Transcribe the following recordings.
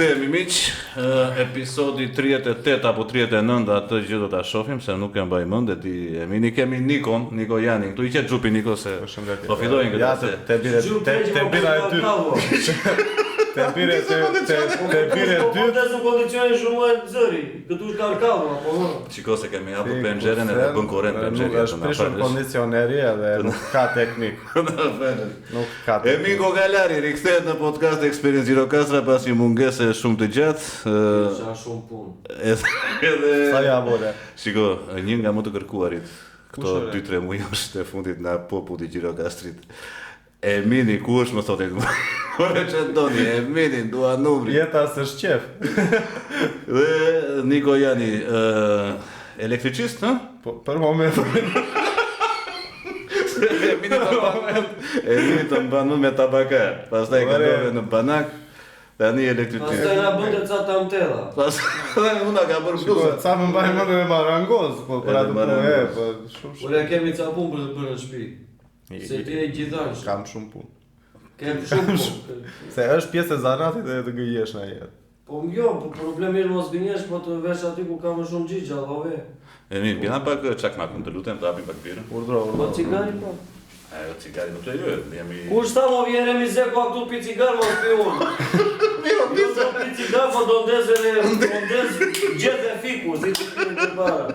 Rikthehemi miq, episodi 38 apo 39 atë gjë do ta shohim se nuk e mbaj mend e ti Emini kemi Niko Jani. Ktu I qet xhupi Niko se po fillojnë këtë. Ja te bire e dy. Te bire dy. Po të kondicioni shumë zëri. Këtu është karkava apo. Shiko se kemi hapur penxherën edhe bën korrent penxherën. Nuk është prishur kondicioneri edhe nuk ka teknik. Nuk ka. Emingo Galari rikthehet në podcast Experience Gjirokastra pasi mungese shumë të gjatë. Sa shumë punë. Edhe Sa ja vore. Shiko, një nga më të kërkuarit këto 2-3 muaj është e fundit nga populli I Gjirokastrit. Emini ku është më thotë Ore që doni, Emini dua numri. Jeta së shqef. Dhe Niko Jani, elektricist, ha? Po, për momentin. Emini të mbanë me tabakar, pastaj ka dove në banak, tani elektricist. Pastaj na bënte ca tamtella. Pastaj unë ka bërë Shiko, bluza. ca më mbaj mend me marangoz, po për atë punë, po shumë. Ule kemi ca punë për të bërë në shtëpi. Se ti e gjithash. Kam shumë punë. Kem shumë punë. Se është pjesë e zanatit dhe të gëjesh në jetë. Po jo, po problemi është mos gënjesh, po të vesh aty ku ka më shumë xhixha, vallave. Emini, bina pak çakmakun të lutem të hapim pak birën. Urdhro. Po cigari po. Ajo cigari nuk të jo, jemi... Kush ta mo vjen Remize ku këtu pi cigar mos pi unë. Jo, pi cigar po do ndes gjetë fiku, si ti të para.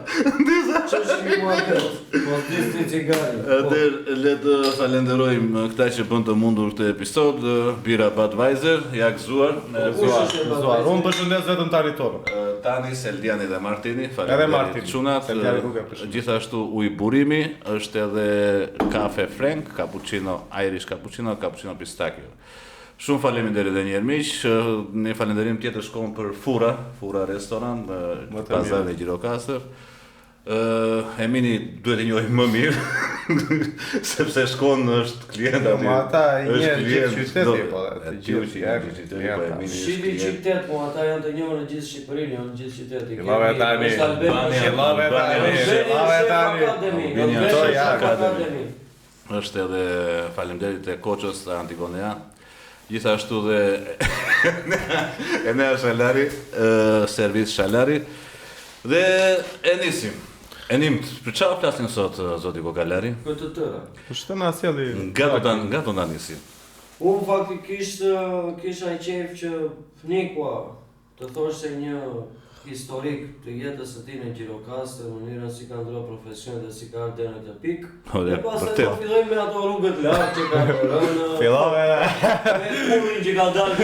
Ç'është mua këtë? Po ti cigari. Edhe le të falenderojmë këta që bën të mundur këtë episod, Bira Budweiser, ja gëzuar. Zuar, unë përshëndes vetëm taritorin. Tani, Seldiani dhe Martini, Edhe Martini. Çunat, Seldiani nuk e përshëndes. gjithashtu ujë burimi, është edhe kafe Frank, cappuccino Irish cappuccino, cappuccino pistachio. Shumë faleminderit edhe një herë miq, ne falenderim tjetër shkon për Fura restoran, pazari I Gjirokastër. Emini duhet e njohim më mirë, sepse shkon është klient aty. Ma ata I është njerë klient, gjithë qyteti, do- po. e gjithë qyteti, po Emini është Shqipi klient. qytet, po ata janë të njohur në gjithë Shqipërinë, janë në gjithë qyteti. Fillove tani. Është edhe faleminderit e Koçës të Antigonea. Gjithashtu dhe Enea Shalari, servis Shalari. Dhe e nisim. E nimt, për çfarë flasim sot zoti Kokalari? Për të tëra. Shtë në asjelli. Nga do na nisim. Unë faktikisht kisha I qejf që Nikua të thoshte një historik të jetës së tij në Gjirokastër, mënyrën si ka ndruar profesionin dhe si ka ardhur deri në këtë pikë. Ore, E pastaj vërtet. do fillojmë me ato rrugët lartë që ka rënë. Fillove. Me kurin që ka dalë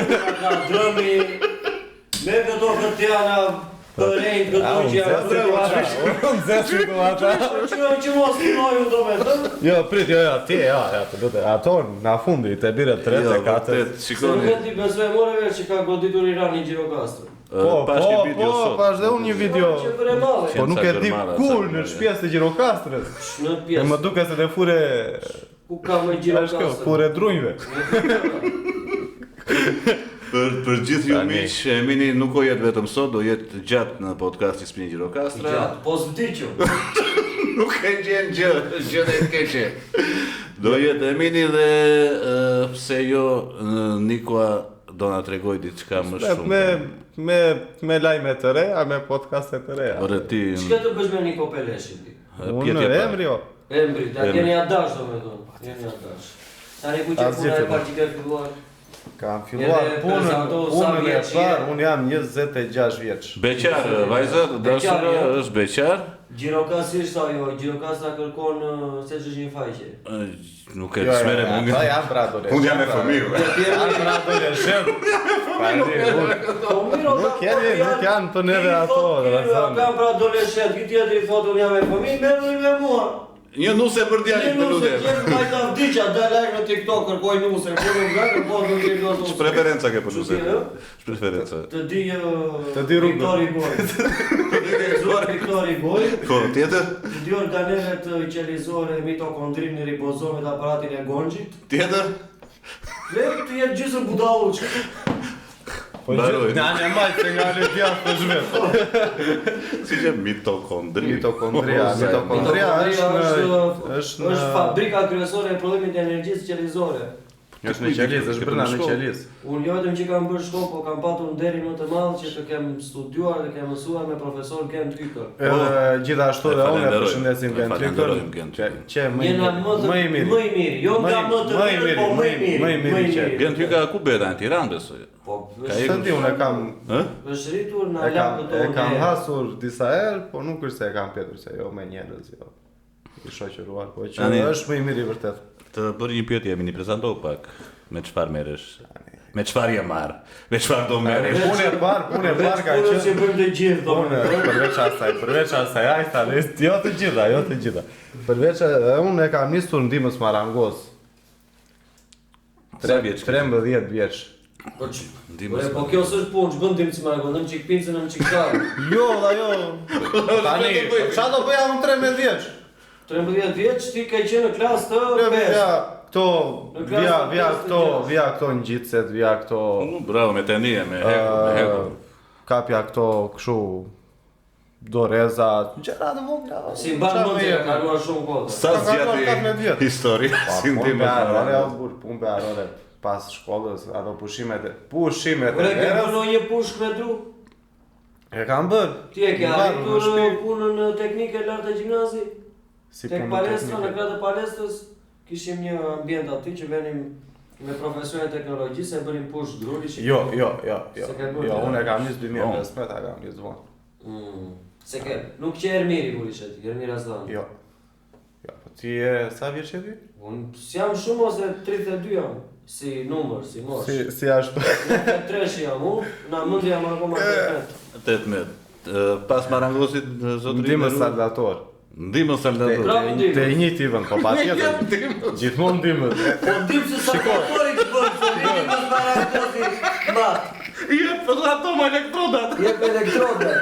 ka drëmi, me këto këtjana të rejnë këtu që janë brëma. Unë zesë situata. Që mos fillojnë do me të. Jo, prit, jo, ti, ja, të lutem. Ato në fundi, te bire 3 e 4. vërtet, Se nuk shikoni. e ti besoj more vesh që ka goditur Irani në Gjirokastër. Pash një video sot. pash dhe unë një video. Që për e madhe. Po nuk e di Gjermana, kur sa në gjermana. shpjes të Gjirokastrës. Në E pjesë. më duke se të fure, Ku ka më ashtë kjo, Gjirokastër. fure drunjve. Për gjithë ju Tani. miq, Emini nuk o jetë vetëm sot, do jetë gjatë në podcast I Spini Gjirokastra. Gjatë, po s'vdiqëm. Nuk e gjen gjë e keqe. Do jetë Emini dhe pse jo Nikoa do na tregoj diçka më shumë. Me lajme të reja, me podcaste të reja. Ore ti Çka të bësh me Niko Peleshi ti? Unë emri jo. Emri, ta jeni adash do me thonë. Jeni adash. Tani ku që Asgjë puna e fillon. parë që ka filluar. Kam filluar Edhe punën prezantohu sa e vjeç je. parë, unë jam 26 vjeç. beqar, vajza, dashur jo. është beqar. Gjirokastër është ajo, Gjirokastra kërkon se ç'është një faqe. Nuk e smere më Ata janë pra adoleshent. Unë jam me fëmijë. Janë pra adoleshent. Po mirë, Nuk janë të neve ato, dhe Ata thënë. janë pra adoleshent, ky tjetri thotë unë jam me fëmijë, merrni me mua. Një nuse për djalin të Nuse lutem. qenë majta vdiqa, da like në TikTok, kërkoj nuse, po nuk nga, po nuk e do të. Ç'preferenca ke për Ç'ti, nuse? ë? Ç'preferenca? Të di rrugën. Viktori Goj. Viktori Goj. Ko tjetër? Të di organelet qelizore, mitokondrinë, ribozomet, aparatin e Gonxhit. Tjetër? Dhe të jetë gjysër budalluq. Po Mbaroj. në anë majtë se nga le djatë të zhvetë. Si që mitokondri. Mitokondria është është fabrika kryesore e prodhimit të energjisë qelizore. Është në Qelis, është brenda në Qelis. Unë jo vetëm që kam bërë shkollë, po kam patur nderin më të madh që të kem studiuar dhe kem mësuar me profesor Gen Tykër. Gjithashtu dhe unë e përshëndesim Gen Tykër. Që Jena më i miri. Jo nga më të mirë, po më i miri. Më i miri. Gen Tyka ku beta në Tiranë besoj. Po, Së di, unë e kam... është rritur në lagë këto E kam hasur disa herë, po nuk është se e kam pjetur, se jo me njerëz, jo. I shoqëruar, po që është më i miri vërtet. Të bërë një pyetje, jemi një prezantohu pak. Me çfarë merresh? Me çfarë je marr? Me çfarë do merresh? Punë e parë ka Punën që bëjmë të gjithë, Unë, përveç asaj, ajta, jo të gjitha. Përveç, unë e kam nisur ndihmës Marangos. 13 vjeç. Po kjo s'është punë, ç'bën ndim si Marangos, nëm çik pincën, nëm çik çfarë. Jo, tani, çfarë do bëja unë 13 vjeç? 13 vjeç ti ke qenë në klasë të 5. Vija këto ngjitset, vija këto... Bravo, me tenie, me hekur. Kapja këto këshu doreza, gjëra të vogla. Si mban mend të kaluar shumë kohë. Sa zgjati histori, si ndihmë. Punë be arore pas shkollës, ato pushimet e Ure ke bënë një pushk me dru? E kam bërë. Ti e ke arritur punën teknike lart të gjimnazit? Tek palestra, në krah të palestrës, kishim një ambient aty që venim me profesionin e teknologjisë, e bënim push druri. Jo, unë e kam nis 2015, e kam nis vonë. Se ke, nuk që Ermiri kur ishe ti, Ermiri Aslan. Jo, po ti e sa vjeç je ti? Unë jam shumë ose 32 jam, si numër, si mosh. Si ashtu. 3 jam unë, na mend jam akoma 18. Pas Marangosit zotëri Ndihmës Salvator. Ndihmës Salvator. Te një ti vën, po patjetër. Gjithmonë ndihmës. Po ndim se Salvatori që bën, se Ndihmës Marangosi mat. Jep ato me elektrodat. Jep elektrodat.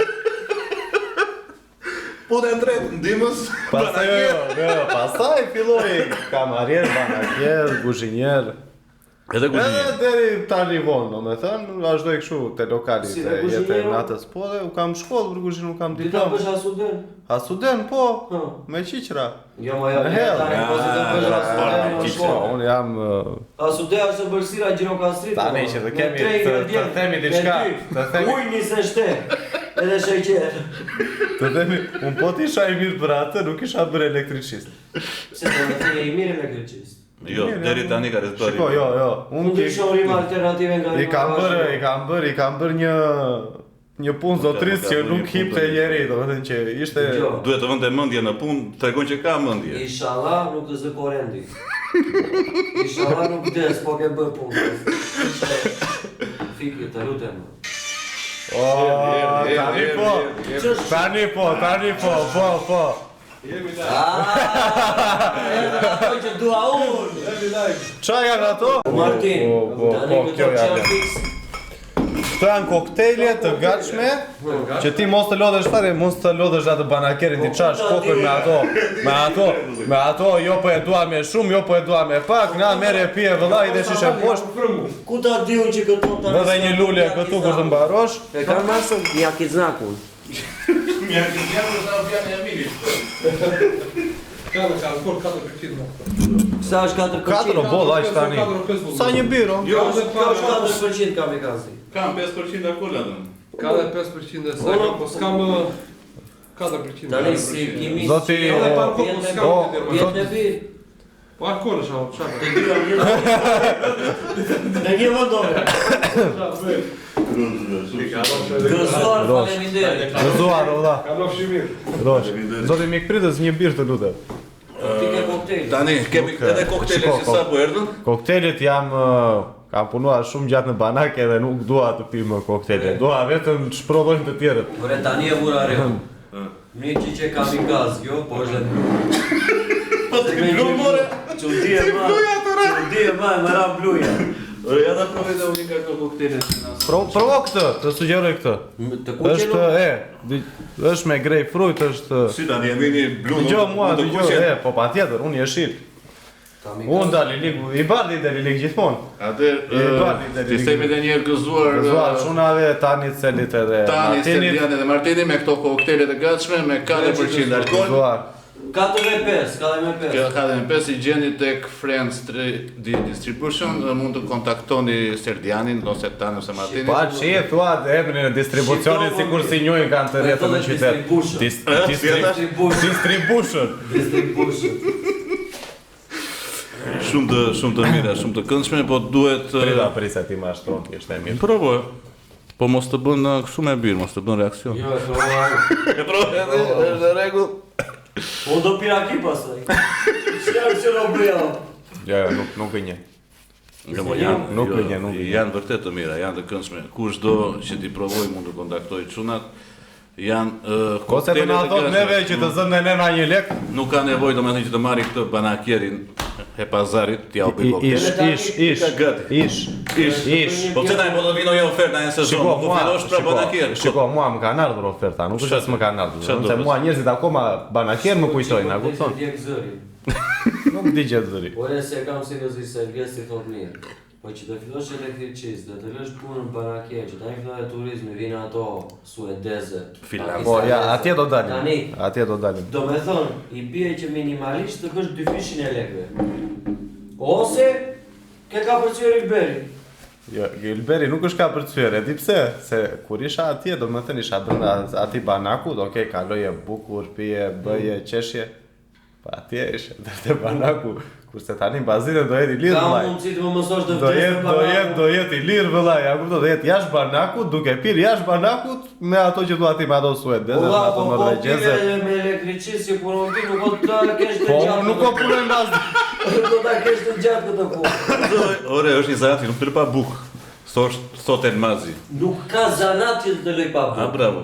Po të ndret ndihmës. Pastaj filloi kamarier, banakier, kuzhinier. Edhe kuzhinier. Deri tani vonë, domethënë, vazhdoi kështu te lokali te jetë natës, po dhe u kam shkollë për kuzhinë, u kam Ti ta diplomë. bësh asuden? Asuden, po, me qiqra. Jo, ma jo, tani po si të bësh asuden në shkollë. Unë jam... Asudeja është bërësira gjirokastrit. Tani që të kemi, të themi diçka, të themi... Uj 27, edhe sheqer. Të themi, unë po t'isha i mirë për atë, nuk isha bërë elektricist. Se të me i mirë elektricist. Jo, deri tani ka rezultati. Shiko, jo. Unë të shumë rima alternative nga I kam bërë një punë zotrisë që nuk hipte njeri, domethënë që ishte... Duhet të vënte mendje në punë, tregon që ka mendje. Inshallah nuk të zë korendi. Inshallah nuk des, po ke bërë punë. Fikri, të lutem. Tani po. Ato që dua unë. Qa janë ato? Martin, tani kjo këto që janë janë. fix. Këto janë koktejle të gatshme, që ti mos të lodhesh fare, mos të lodhesh atë banakerin, ti qash kokën me ato, jo po e dua me shumë, jo po e dua me pak, na mere pije vëllai dhe shishe poshtë. Ku ta diun që këto tani? Dhe një lule këtu kur të mbarosh. E kam masën mjakiznakun. Mjakiznakun sa vjen e mirit. Sa është 4%? 4 bolla aq tani. Sa një biro? Jo, kjo është 4% kamikazi. Kam 5% alkool atë. Ka dhe 5% e saj, po s'kam 4%. Tani si kimi... Zoti... Vjet në birë. Po alkohol është apo çfarë? Të dyra vjet. Në një vendore. Gëzuar, faleminderit. Gëzuar, olla. Ka lofshi mirë. Rosh. Zoti mikpritës një birë të lutem. Ti ke koktejl. Tani kemi edhe koktejle që sa po erdhën. Koktejlet kam punuar shumë gjatë në banak edhe nuk dua të pi më koktejle. Dua vetëm të shprovojmë të tjerët. Ore tani e vura re. Një që kamikaz, jo, po është... Po të blu more. Çudi e ma, më ra bluja. Ore, ja da provoj dhe unika këto koktejle. Provo këtë, të sugjeroj këtë. Të kuqenu? Është me grapefruit, është... Si tani jemi një blu. Dëgjoj, po patjetër, unë jeshil. Unë dali ligu, i bardhi dali lig gjithmonë. Atë sistemi dhe njerë gëzuar. Gëzuar shunave, tani celit edhe Tani, Martinit. Edhe Martini me këto koktejlet e gatshme me 4% alkohol. 4.5, Kjo ka dhe në 5 i gjeni tek Friends 3D Distribution, mund të kontaktoni Serdianin, ose Tanë, ose Martinin. Pa që e thua dhe ebën në distribucionin si kur si njojnë kanë të rjetën në qytet. Distribution. Shumë të mira, shumë të këndshme, po duhet... Prisa ti ma shtron, ishte mirë. Provo, po mos të bën shumë e birë, mos të bën reakcion. Jo, e provoj. E provo, është rregull. Unë do pira ki pasaj. Shkak që në bëja. Jo, nuk gënje. Nuk gënje. Janë vërtet të mira, janë të këndshme. Kushdo që t'i provoj mund të kontaktoj çunat. Janë Kose të na thot neve që të zënë në na 1 lek. Nuk ka nevojë domethënë që të marri këtë banakierin e pazarit, t'ja u bëj kokë. Ish. Po pse tani po do vino një ofertë në sezon, po fillosh pra banakier. Shiko, mua më kanë ardhur oferta, nuk është se më kanë ardhur. Se mua njerëzit akoma banakier më kujtojnë, a kupton? Nuk digjet zëri. Ore se kam seriozisht se vjesti thot mirë. Po që të fillosh elektricist, dhe të lësh punën banakier, që tani fillon turizmi, vinë ato suedeze. Po ja, atje do dalim. Do me thonë, i bie që minimalisht të kësh 200.000 lekëve. Ose, ke ka përcyer Ilberi. Jo, Ilberi nuk është ka përcyer, e di pse? Se kur isha atje, do me thënë isha brenda ati banakut, okej, kaloje bukur, pije, bëje, qeshje. Pa atje ishe, dhe banaku, kurse tani bazine do jetë i lirë vëllaj. Ka mundësi të më mësosh të vdesë banaku. Do jetë i lirë vëllaj, a kupton, do jetë jashtë banakut, duke pirë jashtë banakut, me ato që du ati me ato suedeze, me ato norvegjeze. Po pire me elektricist që punon ti, nuk o të kesh të Po, gjatë. nuk o punën bazë. Nuk o të kesh të gjatë këtë punë. Ore, është një zanat që nuk të lë pa bukë. Sot e në mazi. Nuk ka zanat që të lëj pa A, bukë. bravo.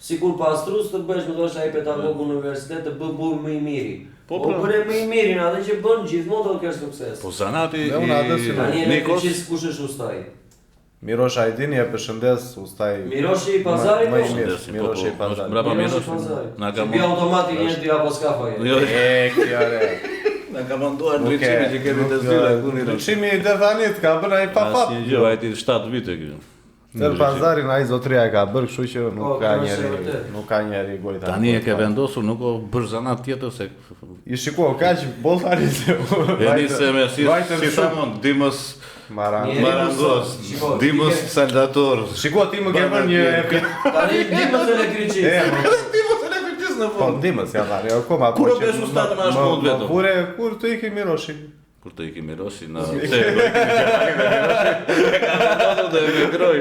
Sikur pastrus të bësh me doshta i pedagog universitet të bë burë më i miri. Po, Po bëre më i mirin, atë që bën gjithmonë do të kesh sukses. Po zanati i Unë atë si Tani Nikos. elektricist kush është ustaj? Mirosh Ajdini e përshëndes ustaj... Miroshi i pazarit Më i po? mirë, Miroshi i pazarit. Brapa Miroshi i Miroshi. pazarit. Na ka Që bia automatik një dy apo s'ka faje. Jo, Kjare. na ka manduar ndryqimi që kemi të zyrë. Ndryqimi i Devanit ka bërë ai pa fat. Asnjë gjë, vajti 7 vite kjo. Tër pazarin ai zotria e ka bërë, kështu që Po, nuk ka kjo është e njeri, vërtetë. nuk ka njeri gojta. Tani e ke vendosur, nuk o bësh zanat tjetër se... I shiko, kaq bollari se... E nisë me si thamon, Dimos Marangos, Dimos Saldator. Shiko, ti më ke bërë një... Tani dimës elektricist. Po, ndimës, ja thani, akoma... Kur o besh ustatë në ashtë mund vetëm? Kur të iki Miroshi? Kur të iki Miroshi në... Se, do iki Miroshi, dhe me groj.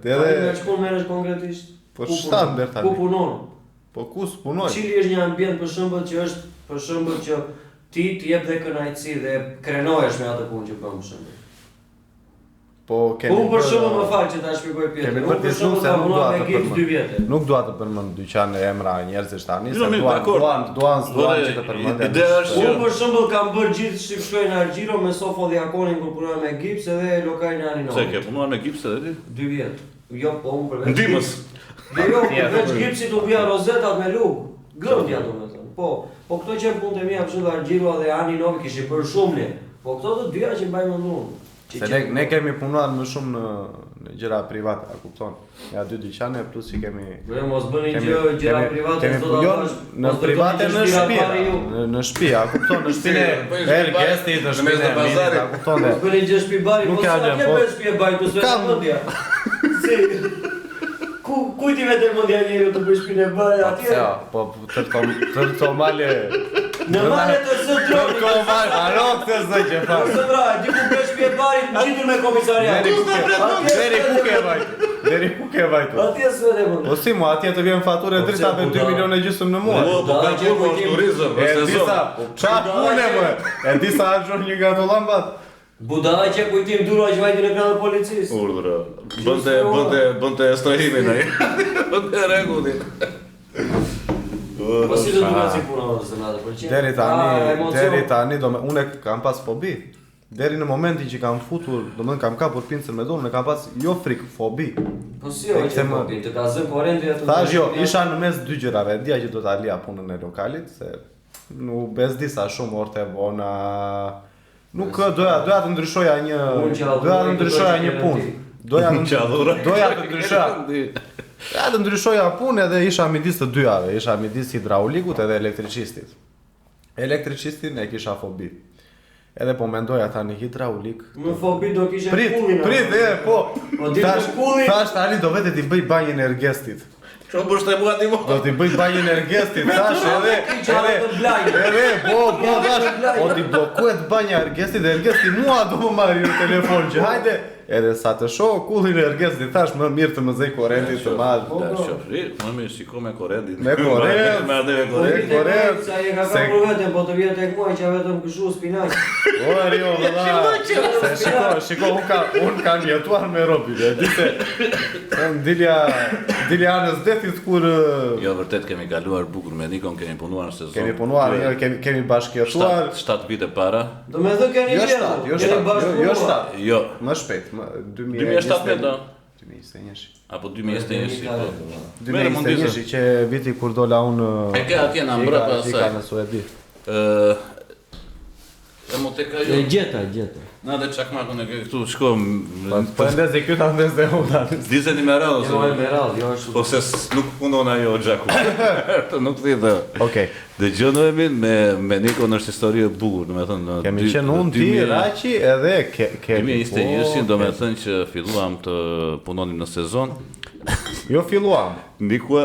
Tani me shpun merresh konkretisht. Po shtan ber tani. Ku punon? Po ku s'punoj? Cili është një ambient për shembull që është për shembull që ti të jep dhe kënaqësi dhe krenohesh me atë punë që bën për shembull. Po Unë për shembull më fal që ta shpjegoj Pjetër. Kemi Unë bërë për shumë shembull se kam nuk punuar dua me të gips përmend. 2 vjet. Nuk dua të përmend dyqan e emra njerëzish tani, se Jo, mirë, dakord. duan që të përmenden. Ideja është që... Unë për shembull kam bërë gjithë shifshojnë Argjiro me Sofo Diakonin kur punoj me gips edhe lokajin Aninov. Se ke punuar me gips edhe ti? 2 vjet. Jo, po unë përveç. Ndimës. Jo, përveç gipsit u bja rozetat me lugë. Gëndja domethënë. Po këto që punë e mia për shembull Argjiro dhe Aninov kishin bërë shumë ne. Po këto të dyja që mbaj mend unë. Se ne kemi punuar më shumë në gjëra private, a kupton? Ja 2 dyqane plus që kemi Mos bëni gjëra private, s'do ta bash. Në private në shtëpi. Në shtëpi, a kupton? Në shtëpinë e gestit, në shtëpinë e bazarit, a kupton? Mos bëni gjë shtëpi bari, Nuk mos ka sa gjë, ke po. bësh shtëpi bari, po s'e mendja. Si Ku ti vetë mendja njeriu të bësh shtëpinë bari atje? Po tërto male. Në male të zë droni. Tërto male, alo këtë zë që fa. Së dra, di ku bësh shtëpi bari, ngjitur me komisariat. Deri ku ke vajtu? Atje s'e mund. Po si mu, atje të vjen faturë e drita për 2 milionë e gjysmë në muaj. Po ka punë turizëm, E disa, qa pune më? E disa arxon një nga të lambat? Budalla që kujtim dura që vajti në kranë policisë. Urdhra. Bënte estrahimin ai. Bënte rregullin. Po si do të duhet si punon zënatë për çfarë? Deri tani unë kam pas fobi. Deri në momentin që kam futur, domethënë kam kapur pincën me dorë, kam pas jo frik, fobi. Po si o që fobi, të ka zënë korrenti atë. Tash jo, isha në mes 2 gjërave, dia që do ta lija punën e lokalit, se nuk bezdisa shumë orte vona. Nuk doja të ndryshoja një punë. Doja të ndryshoja Edhe ndryshoja punë edhe isha midis të dyave, isha midis hidraulikut edhe elektricistit. Elektricistin e kisha fobi. Edhe po mendoja tani hidraulik. Më fobi do kishe Prit, po. Po di të kullin. Tash tani do vete ti bëj banjë energestit. Ço bësh të mua ti mo? Do t'i bëj banjë energestit, tash edhe po, tash, o t'i bllokuet banja energestit, dhe energesti mua do më marri në telefon që hajde, edhe sa të shoh kullin e energestit, tash më mirë të më zej korrentin të madh. Më mirë shiko me korrentin. Me korrent. Me atë korrent. Sa e ka kapur vetëm, po të vjen tek mua që vetëm kështu spinaq. O, jo, valla. Se shiko, unë kam jetuar me Robin, e di se dilja anës detit kur... Jo, vërtet kemi kaluar bukur me Nikon, kemi punuar në sezon. Kemi punuar, kemi bashkëjetuar. 7 vite para. Do me thë keni qenë. Jo 7. Jo. Më shpejt, 2017 do. 2021. Apo 2021. 2021 që viti kur dola unë... E ke atje në mbrapa asaj. Ika në Suedi. E mo tek ajo. E gjeta. Na dhe çakmakun e ke këtu, shko. Po ndez e kyta ndez dhe unë. Dizeni me radhë Jo ose. me radhë, jo është. Po se nuk punon ajo xhaku. Nuk thithë. Okej. Dëgjojmë me Nikon është histori e bukur, domethënë. Kemi qenë unë, ti, Raçi edhe kemi. 2021, domethënë që filluam të punonim në sezon. Jo filluam. Nikua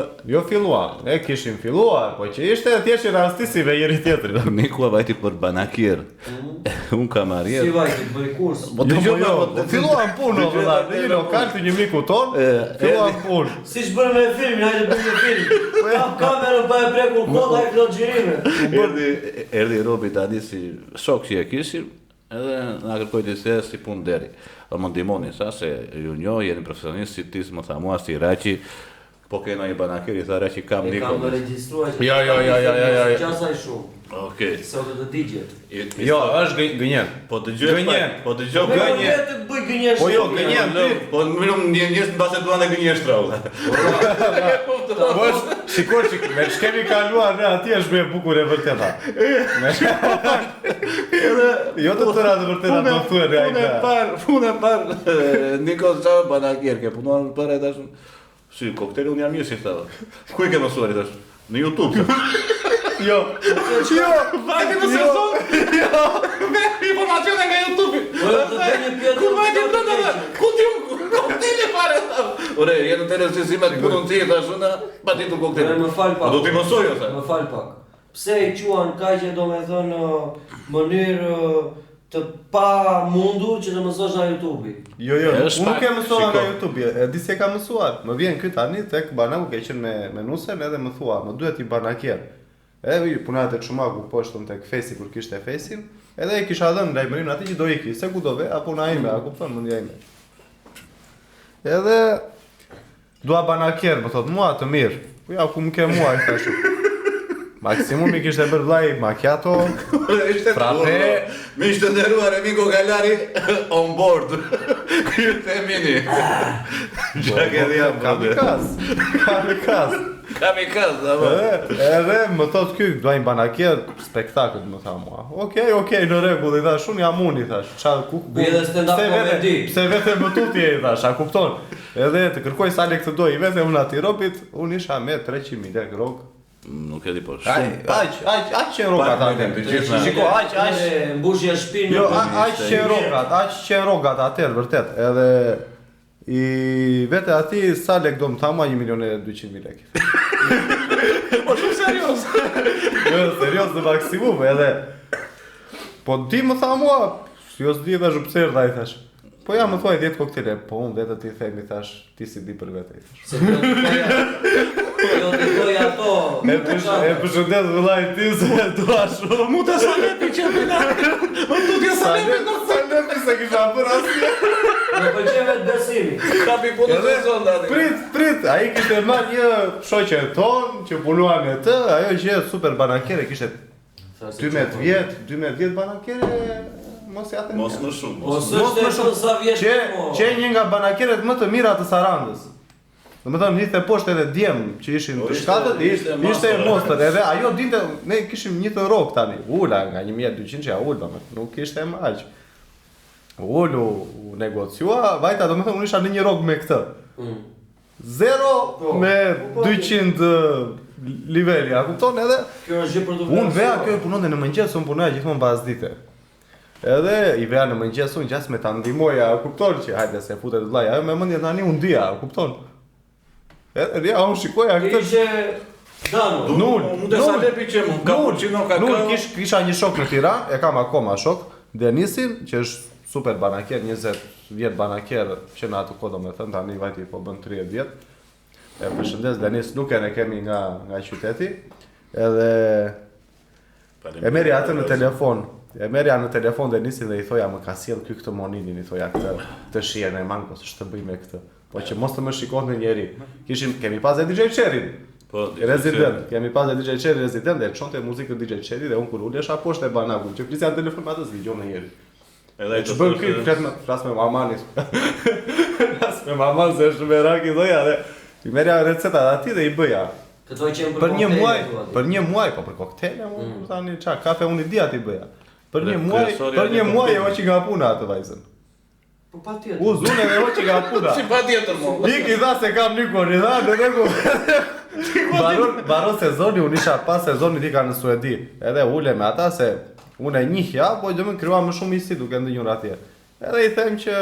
Ne kishim filluar, po që ishte thjesht rastisive njëri tjetrit. Nikua vajti për banakier. Un kamarier. Si vajti, bëj kurs. Po filluam punë, valla, në një lokal të një miku ton, filluam punë. Si shbërë me filmin, hajde bëjmë film. Kam kamerën pa e prekur kodë, hajde këto gjirime. Erdi Robi tani si shok që e kishim, edhe na kërkoi të se si punë deri. Do më ndihmoni sa se ju njoh, jeni profesionist si ti më tha mua si Raçi. Po kena një banaker i tha Raçi kam E Nikon. kam regjistruar që... Jo. Qasaj shumë. Okej. Se o të digjet. Jo, është gënjen. Po dëgjoj. Gënjen. Po dëgjoj. Me vërtet të bëj gënjesh. Po jo, gënjen. Po më njës në base duan e gënjeshtra. Po shikoj me ç'kemi kaluar ne atje është më e bukur e vërteta. Jo të tëra të vërteta do thuhet ai. Punë e parë. Nikos çao banakier, ke punuar për ai tash. Si koktejl unë jam mirë si thava. Ku e ke mësuar i tash? Në YouTube. Jo. Vajti në sezon. Jo. Me informacione nga YouTube. Po të bëj një pjetë. Ku vajti brenda? Ku ti koktejl e parë? Ore, jenë të rëndësishme të punën ti tash unë pa ditur koktejl. Më fal pak. Do ti mësoj ose? Më fal pak. Pse i quan kaq e domethënë mënyrë të pa mundur që të mësosh nga YouTube-i? Jo, Është unë nuk e pak, mësova nga shiko. YouTube, e di se ka mësuar. Më vjen ky tani tek banaku ke qenë me Nusen edhe më thua, më duhet i banakier. Edhe punoj tek Shumaku poshtë tek Fesi kur kishte Fesin, edhe i kisha dhënë lajmërinë atij që do iki, se ku do ve, apo na ime, a kupton mendja ime. Edhe dua banakier, më thot mua të mirë. Po ja ku më ke mua i thash. Maksimumi kishte bërë vllai macchiato. Ishte Frappe. Me ishte nderuar Emiko Galari on board. Ky themini. Tragedia Kamikaz. Kamikaz, apo. Edhe më thot ky, do një banakier spektakël më tha mua. Okej, në rregull, i thash, unë jam unë, i thash. Çfarë ku? Bëj edhe stand-up comedy. Pse vetë më tutje i thash, a kupton? Edhe të kërkoj sa lekë të doj, vetë unë aty Robit, unë isha me 300.000 lekë rrok. Nuk e di po Ai, shumë. aq që rogat atë. Shiko, aq. Mbushja shpinë. Jo, aq që rogat atëherë vërtet. Edhe i vetë aty sa lekë do më tha mua 1.200.000 lekë. Po shumë serioz. Jo, serios në maksimum, edhe... Po ti më tha mua, jo s'di dhe zhupser dhe i thash. Po ja më thuaj 10 koktele, po unë vetë ti themi thash, ti si di për vete i thash. Se do të thoj ato. E përshëndet vëllai ti se dua shumë. Mu të Salepi që bëna. Më tutje Salepi nuk Salepi se kisha bërë asnjë. Më pëlqen vetë besimi. kapi punë të zonë tani. Prit, ai kishte marrë një shoqe ton që punuan me të, ajo që super banakere kishte 12 vjet banakere. Mos ja them. Mos më shumë. Ose është shumë sa vjeç. Që një nga banakeret më të mira të Sarandës. Domethënë niste poshtë edhe djem që ishin të shkatët, ishte monster edhe ajo dinte ne kishim një të rrok tani. Ula nga 1200 ja ul domethënë, nuk kishte më aq. Ulu negociua, vajta domethënë unë isha në një rrok me këtë. 0 me 200 liveli, a kupton edhe? Kjo është gjë për të Unë veja kjo e punonte në mëngjes, unë punoja gjithmonë pas dite. Edhe i veja në mëngjes unë gjas me ta ndihmoja, a kupton që hajde se futet vllai, ajo me mendje tani unë dia, a kupton? Edhe ja unë shikoja këtë. Ishe Dano. Nuk dhe sa lepi që mu, cappuccino, kakao. Kisha një shok në Tiranë, e kam akoma shok, Denisin, që është super banaker, 20 vjet banaker, që në atë kohë domethënë tani vajti po bën 30 vjet. E përshëndes Denis, nuk e ne kemi nga qyteti. Edhe e merja atë në telefon. E merja në telefon Denisin dhe i thoja më ka sjell ky këtë moninin, i thoja këtë shihen e mangos, ç'të bëj me këtë. Po që mos të më shikohet në njeri. Kemi pas e DJ Cherry. Po, Resident, kemi pas e DJ Cherry Resident dhe çonte muzikën DJ Cherry dhe unë kur ulesha poshtë e banakut, që flisja në telefon me atë zgjidhjon në njeri. Edhe ai të bën këtë flas me mamanin. Flas me maman se është me raki thoja dhe i merja recetat aty dhe i bëja. Këto që Për një muaj, po për koktele, unë tani çka, kafe unë i di aty bëja. Për një muaj e hoqi nga puna atë vajzën. Po patjetër. Uzune dhe hoqi nga puna. Si patjetër mo. Iki tha se kam një korridor, dhe regu. Baron sezoni, unë isha pas sezonit ika në Suedi. Edhe ule me ata se unë e njihja, po do më krija më shumë isi duke ndonjër atje. Edhe i them që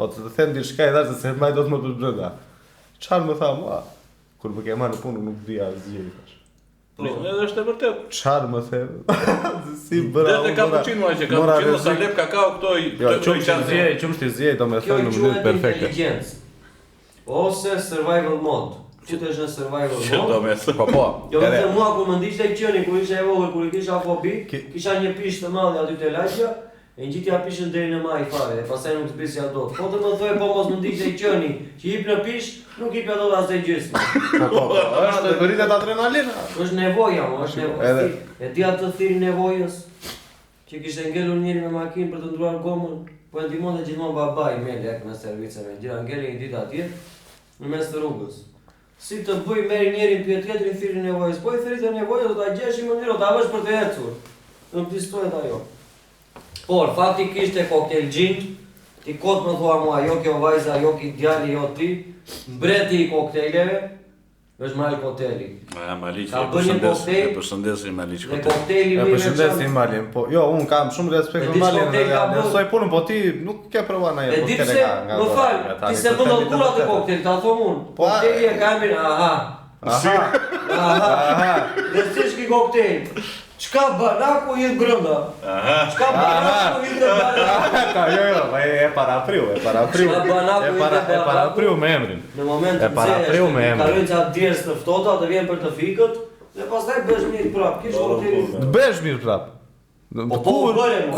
do të them diçka i thash se më do të më bësh brenda. Çfarë më tha mua? Kur më ke marrë në punë nuk dija asgjë tash. Po, edhe është e vërtet. Çfarë më them? Si bëra. Dhe cappuccino që cappuccino sa lep kakao këto qumshti zjej domethënë në mënyrë perfekte. Ose survival mode. Qëtë është në survival mode? Po. Jo vetëm mua ku më ndiqte qeni kur isha e vogël, kur kisha fobi, kisha një pishë të madhe aty te lagja, e ngjitja pishën deri në maj fare, e pastaj nuk të prisja dot. Po të më thoj po mos më ndiqte qeni, që hip në pishë, nuk hipja dot as te gjysmë. Po, është rritet adrenalina. Është nevoja, është nevoja. E di atë thirr nevojës që kishte ngelur njëri me makinë për të ndruar gomën, po e ndihmonte gjithmonë babai me lek me service me gjëra, ngeli një ditë atje në mes të rrugës. Si të bëj merr njërin pyet tjetrin thirrën nevojës, po i thirrë nevojës do ta gjesh në mënyrë, do ta vesh për të ecur. Nuk ekzistohet ajo. Por faktikisht e koktel gin, ti kot më thua mua, jo kjo vajza, jo ki djali, jo ti, mbreti i kokteleve është Mal Koteli. Maliq, e përshëndesim Maliq Koteli. Koteli. E përshëndesim Malin, po jo, unë kam shumë respekt për Malin dhe mësoj punën, po ti nuk ke provuar na E di pse, më fal, ti se bën kur atë koktel, ta thom unë. Kokteli e kam, aha. Dhe si është ki koktel? Çka banaku i brenda? Çka banaku i brenda? Jo, e para priu. E para priu me emrin. Në momentin që kalojnë ca djerës të ftohta, të vjen për të fikët, dhe pastaj bësh mirë prap. Kish kokteli. Bësh mirë prap.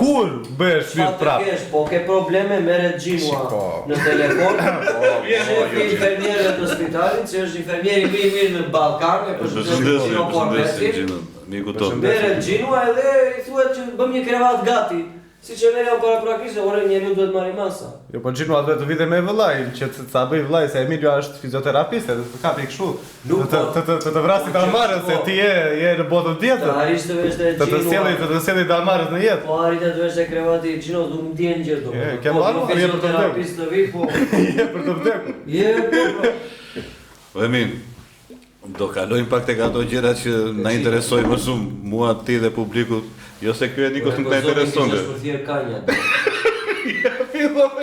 Kur bësh mirë prap? Po ke probleme merret xhinua në telefon. Shefi infermierëve të spitalit, që është infermieri më i mirë në Ballkan, e përshëndesim. Merret xhinua edhe i thuhet që bëm një krevat gati. Siç e merrja para praktikisë, ore njeriu duhet marrë masa. Jo, po xhinua duhet të vite me vëllai, që sa bëj vëllai se Emilio është fizioterapist, edhe të kapi kështu. Të vrasi dalmarës se ti je në botën tjetër. Arish të vesh te xhinua. Të sjellë dalmarës në jetë. Po arrit të vesh te krevati i xhinos, nuk ndjen gjë do. Ke marrë je për të terapist të vi, po. Je për të vdekur. Je po. Emin, do kalojmë pak tek ato gjëra që na interesojnë më shumë, mua, ti dhe publikut. Jo se kjo e Nikos nuk na intereson. Është për thirr kanja.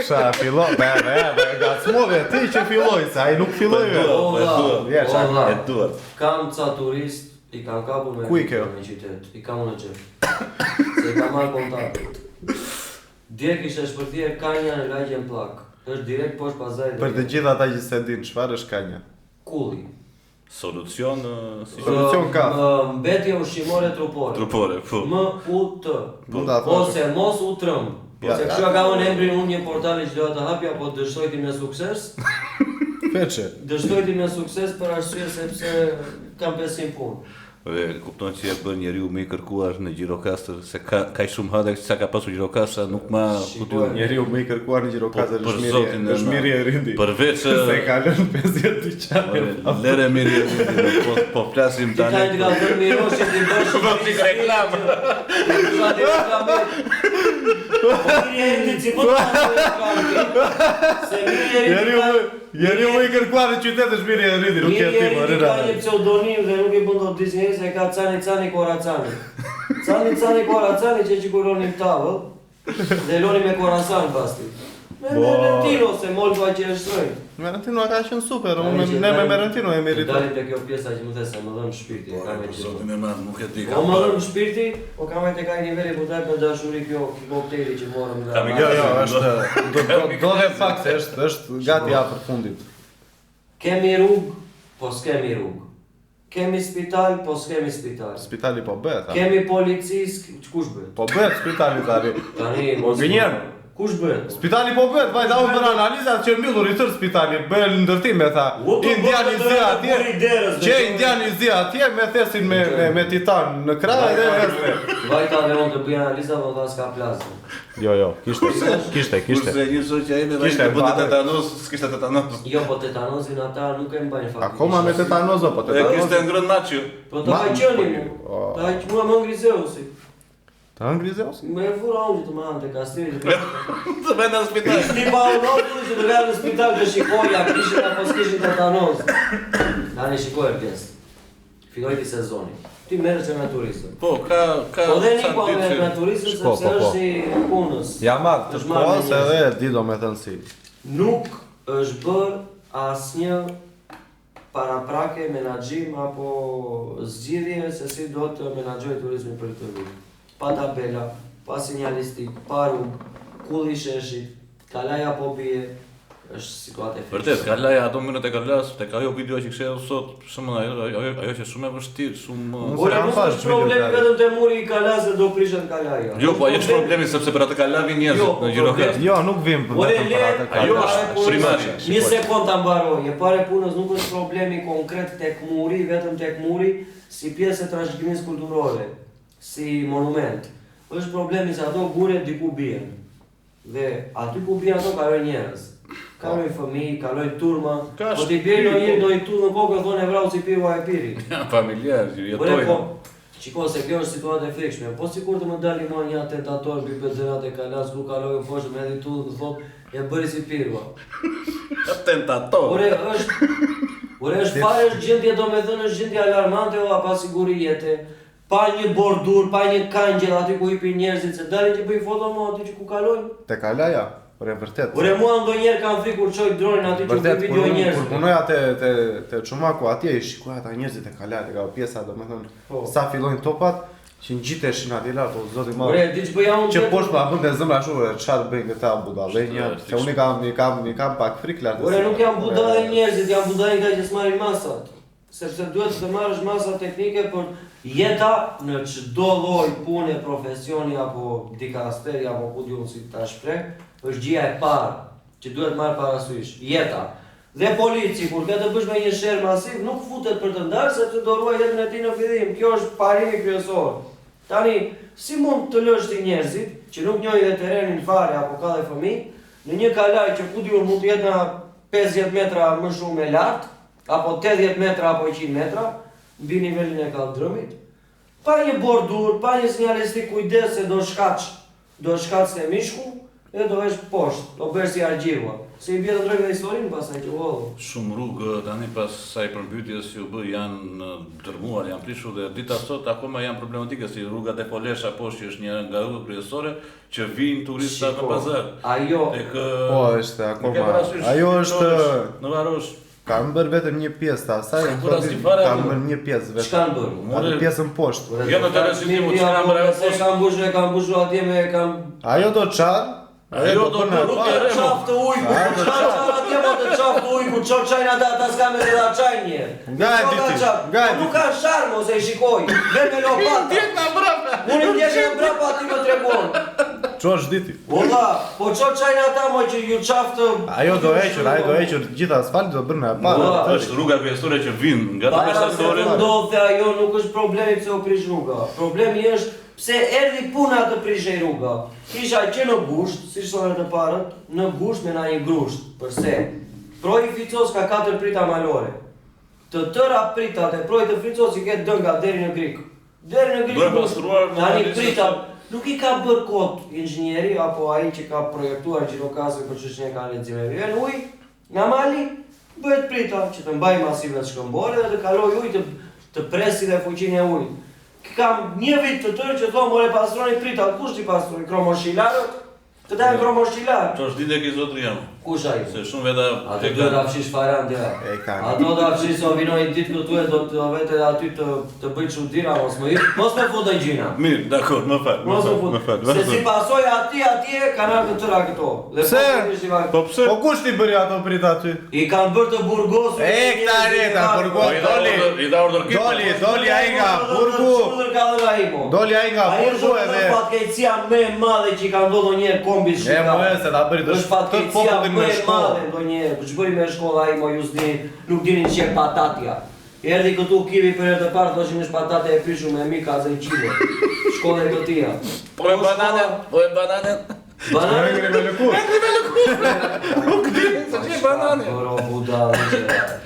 Sa fillon, gacmove ti që filloi, se ai nuk filloi. E duar. Kam ca turist, i kam kapur me në qytet, i kam në xhep. Se i kam marrë kontakt. Dje kishte shpërthyer kanja në lagjen Pllak. Është direkt poshtë pazarit. Për të gjithë ata që se din, çfarë është kanja? Kulli. Solucion ka. Mbetje ushqimore trupore. Po. MUT. Ose mos u trëmb. Se kështu ka unë emrin unë një portale që doja të hapja, po dështoj ti me sukses. Feçe. Dështoj ti me sukses për arsye sepse kam besim punë. Kupton që e bën njeriu më i kërkuar në Gjirokastër, se ka shumë hënë sa ka pasur Gjirokastra, nuk ma futu. Njeriu më i kërkuar në Gjirokastër është Miri e Rindi. Përveç se kalon 50 dyqane. Lere Miri e Rindi, po flasim tani. Ti ka dhënë Miroshi ti bësh reklam. Jeri u i kërkuar në qytet është mirë e rriti, nuk e ti më rrëra. Ka një pseudonim dhe nuk i bën dot disnjë se ka Cani Koracani. Cani Koracani që qikuronim tavëll dhe loni me Korasan pasti. Me Merentino se Molva që është rëjt. Merentino ka qenë super, ne me Merentino e meritor. Dalit e kjo pjesa që më the se më dhënë shpirti. Zotin e madh, nuk e di. O më dhënë shpirti, o kam e të kaj niveli po taj për dashuri kjo koktejli që morëm nga... Jo, është, do dhe pak se është gati afër fundit. Kemi rrugë, po s'kemi rrugë. Kemi spital, po s'kemi spital. Spitali po bëhet, Kemi policis, kush bëhet? po bëhet spitali tani. Tani, gënjer. Kush bëhet? Spitali po bëhet, vajta unë bërë analizat që mbyllur i tërë spitali, bëhet ndërtime, tha. Indiani zi atje, që indiani zi atje me thesin me titan në kraj dhe veste. Vajta dhe unë të bëj analiza, më dha s'ka plasë. Jo, kishte. Kurse një shoqja ime Kishte bëte tetanoz, s'kishte tetanoz. Jo, po tetanozin ata nuk e mbajnë faktikisht. Akoma me tetanozo, po E kishte tetanozo. ngrënë naçi. Po ta haqëni mu, ta haqë mua më ngrizeusi. Ta ngrizeos? Me fura unë që të më hanë të kastiri. Të bëjnë në spital. Shti pa unë që të venë në spital të shikoja, kishin apo s'kishin tetanoz. Tani shikoj e pjesë. Filloj ti sezoni. Ti merresh me turistët. Po, ka Po dhe një po me turistët Po, sepse po. është si punës. Ja madh të shkollës edhe e di do me thënë si. Nuk është bërë asnjë paraprake, menaxhim apo zgjidhje se si do të menaxhoj turizmin për këtë vit. Pa tabela, pa sinjalistik, pa rrugë, kulli sheshit, kalaja po bie, është situatë e Vërtet, kalaja ato minut e kalas, tek ajo video që kishte sot, shumë ajo që shumë e vështirë, shumë Ore, nuk është problemi vetëm te muri i kalas dhe do prishet kalaja. Jo, po ajo është problemi sepse për atë kala vin njerëzit në Gjirokast. Jo, nuk vim vetëm për atë Ajo kalaj. është primari. Një sekond ta mbaroj. E pare punës nuk është problemi konkret tek muri, vetëm tek muri, si pjesë e trashëgimisë kulturore, si monument. Është problemi se ato gure diku bien. Dhe aty ku bien ato kalojnë njerëz. Kalojnë fëmijë, kalojnë turma. Po ti bie në një turm në kokë thonë vrau si pirua e piri. Familjar, Ore, jetojnë. po, shiko se kjo është situatë e frikshme. Po sikur të më dali mua një atentator mbi Bezerat e Kalas ku kaloi poshtë me edhe tullë, thotë e bëri si pirua. Tentator. Ore është fare është gjendje domethënë është gjendje alarmante o pa siguri jete. Pa një bordur, pa një kangjë aty ku hipin njerëzit se dalin që bëjnë foto mo aty që ku kalojnë. Te kalaja, ore vërtet. Ore mua ndonjëherë kam frikë kur çoj dronin aty që Vërtet, bëjnë video kur njerëzit. punoja te Çumaku atje i shikoj ata njerëzit e kalajt, ka pjesa domethënë Po. sa fillojnë topat që ngjiteshin atje lart, o zoti i madh. Ore diç bëja unë Që vetëm- poshtë ma bën të zëmra shumë, çfarë bëjnë këta budallënja? Se unë i kam pak frikë lart. Ore nuk jam budallë njerëzit, jam budallë nga që s'marrin masat. Sepse duhet të marrësh masa teknike për jeta në çdo lloj pune, profesioni apo dikasteri apo ku diun si ta shpreh, është gjëja e parë që duhet marrë parasysh, jeta. Dhe polici kur ka të bësh me një sherr masiv nuk futet për të ndarë sepse do ruaj jetën e tij në fillim. Kjo është parimi kryesor. Tani, si mund të lësh ti njerëzit që nuk njohin dhe terrenin fare apo ka dhe fëmijë në një kalaj që ku diun mund të jetë në 50 metra më shumë e lartë, apo 80 metra apo 100 metra, mbi nivelin e kaldrëmit, pa një bordur, pa një sinjalistik kujdes se do shkaç te mishku, e do vesh poshtë, do bësh si argjiva. Se i bie të drejtë historinë pastaj që Shumë rrugë tani pas saj përmbytjes që u bë janë dërmuar, janë prishur dhe dita sot akoma janë problematike si rrugat e Polesha poshtë që është një nga rrugët kryesore që vinë turistat në pazar. Ajo, Tek Po, është Nuk e akoma. parasysh, Ajo është në Varosh. kam bërë vetëm një pjesë të asaj, Kur as ti fare, kam bërë një pjesë vetëm. çka ndor? Atë pjesën poshtë. Jo në televizion, po çfarë më rreth Kam mbushur atje me kam Ajo do çar. Ajo do të rrugë e rremo. çaftë ujku, çfarë atje mo të çaftë ujku, çon çajin ata s'ka me të çajin një. Nga e diti, nga e Nuk diti. ka sharm ose e shikoj. Vjen me lopatë. Unë i ndjesh në brapa aty më tregon. Çosh diti. Valla, po çon çajin ata mo që ju çaftë. Ajo do hequr gjithë asfalt do bërë me Ua, parë. Është rruga kryesore që vinë nga të Para se përshtatore. të ndodhte ajo nuk është problemi pse u prish rruga. Problemi është pse erdhi puna të prishej rruga. Kisha që në gusht, siç thonë të parët, në gusht me na një grusht. Përse? Proj i Ficos ka 4 prita malore. Të tëra pritat e proj të Ficos i ketë dënga deri në Grik. Deri në Grik. Duhet pastruar në Tani analizë prita, nuk i ka bërë kot inxhinieri apo ai që ka projektuar gjirokasën për çështjen e kanalizimit. Vjen ujë nga mali, bëhet prita që të mbajë masivet shkëmbore dhe të kalojë ujë të presi dhe fuqinë e ujit. Kam një vit të tërë që thonë more pastroni prita, kush ti pastroni? Kromoshilarët? Këta e kromoshilarë. Që është ditë e ki zotri jam. Kush ai? Se shumë veta... Ato duhet ta fshish farant ja. Ato do ta fshish o vinoj ditë këtu e do të vete aty të bëj çuditëra mos më futë gjina. Mirë, dakor, më fal. Mos më futë. Se si pasoj atje kanë ardhur të tëra këto. Pse? Po pse? Po kush ti bëri ato prita aty? I kanë bërë të burgosur. Këta reta, Burgos, I da ordër kip. Doli ai nga Burgu. Doli ai nga Burgu edhe. Ai fatkeqësia më e madhe që i ka ndodhur ndonjëherë kombit shqiptar. Se ta bëri të fatkeqësia më e madhe ndonjëherë. Po ç'bëri me shkolla ai mo ju nuk dinin ç'e patatia. Erdhi këtu kivi për herë të parë thoshin është patate e prishur me mika dhe qile. Shkolla e këtia. Po e banane. Banane me lëkurë. Nuk di se ç'e banane. Oro budallë.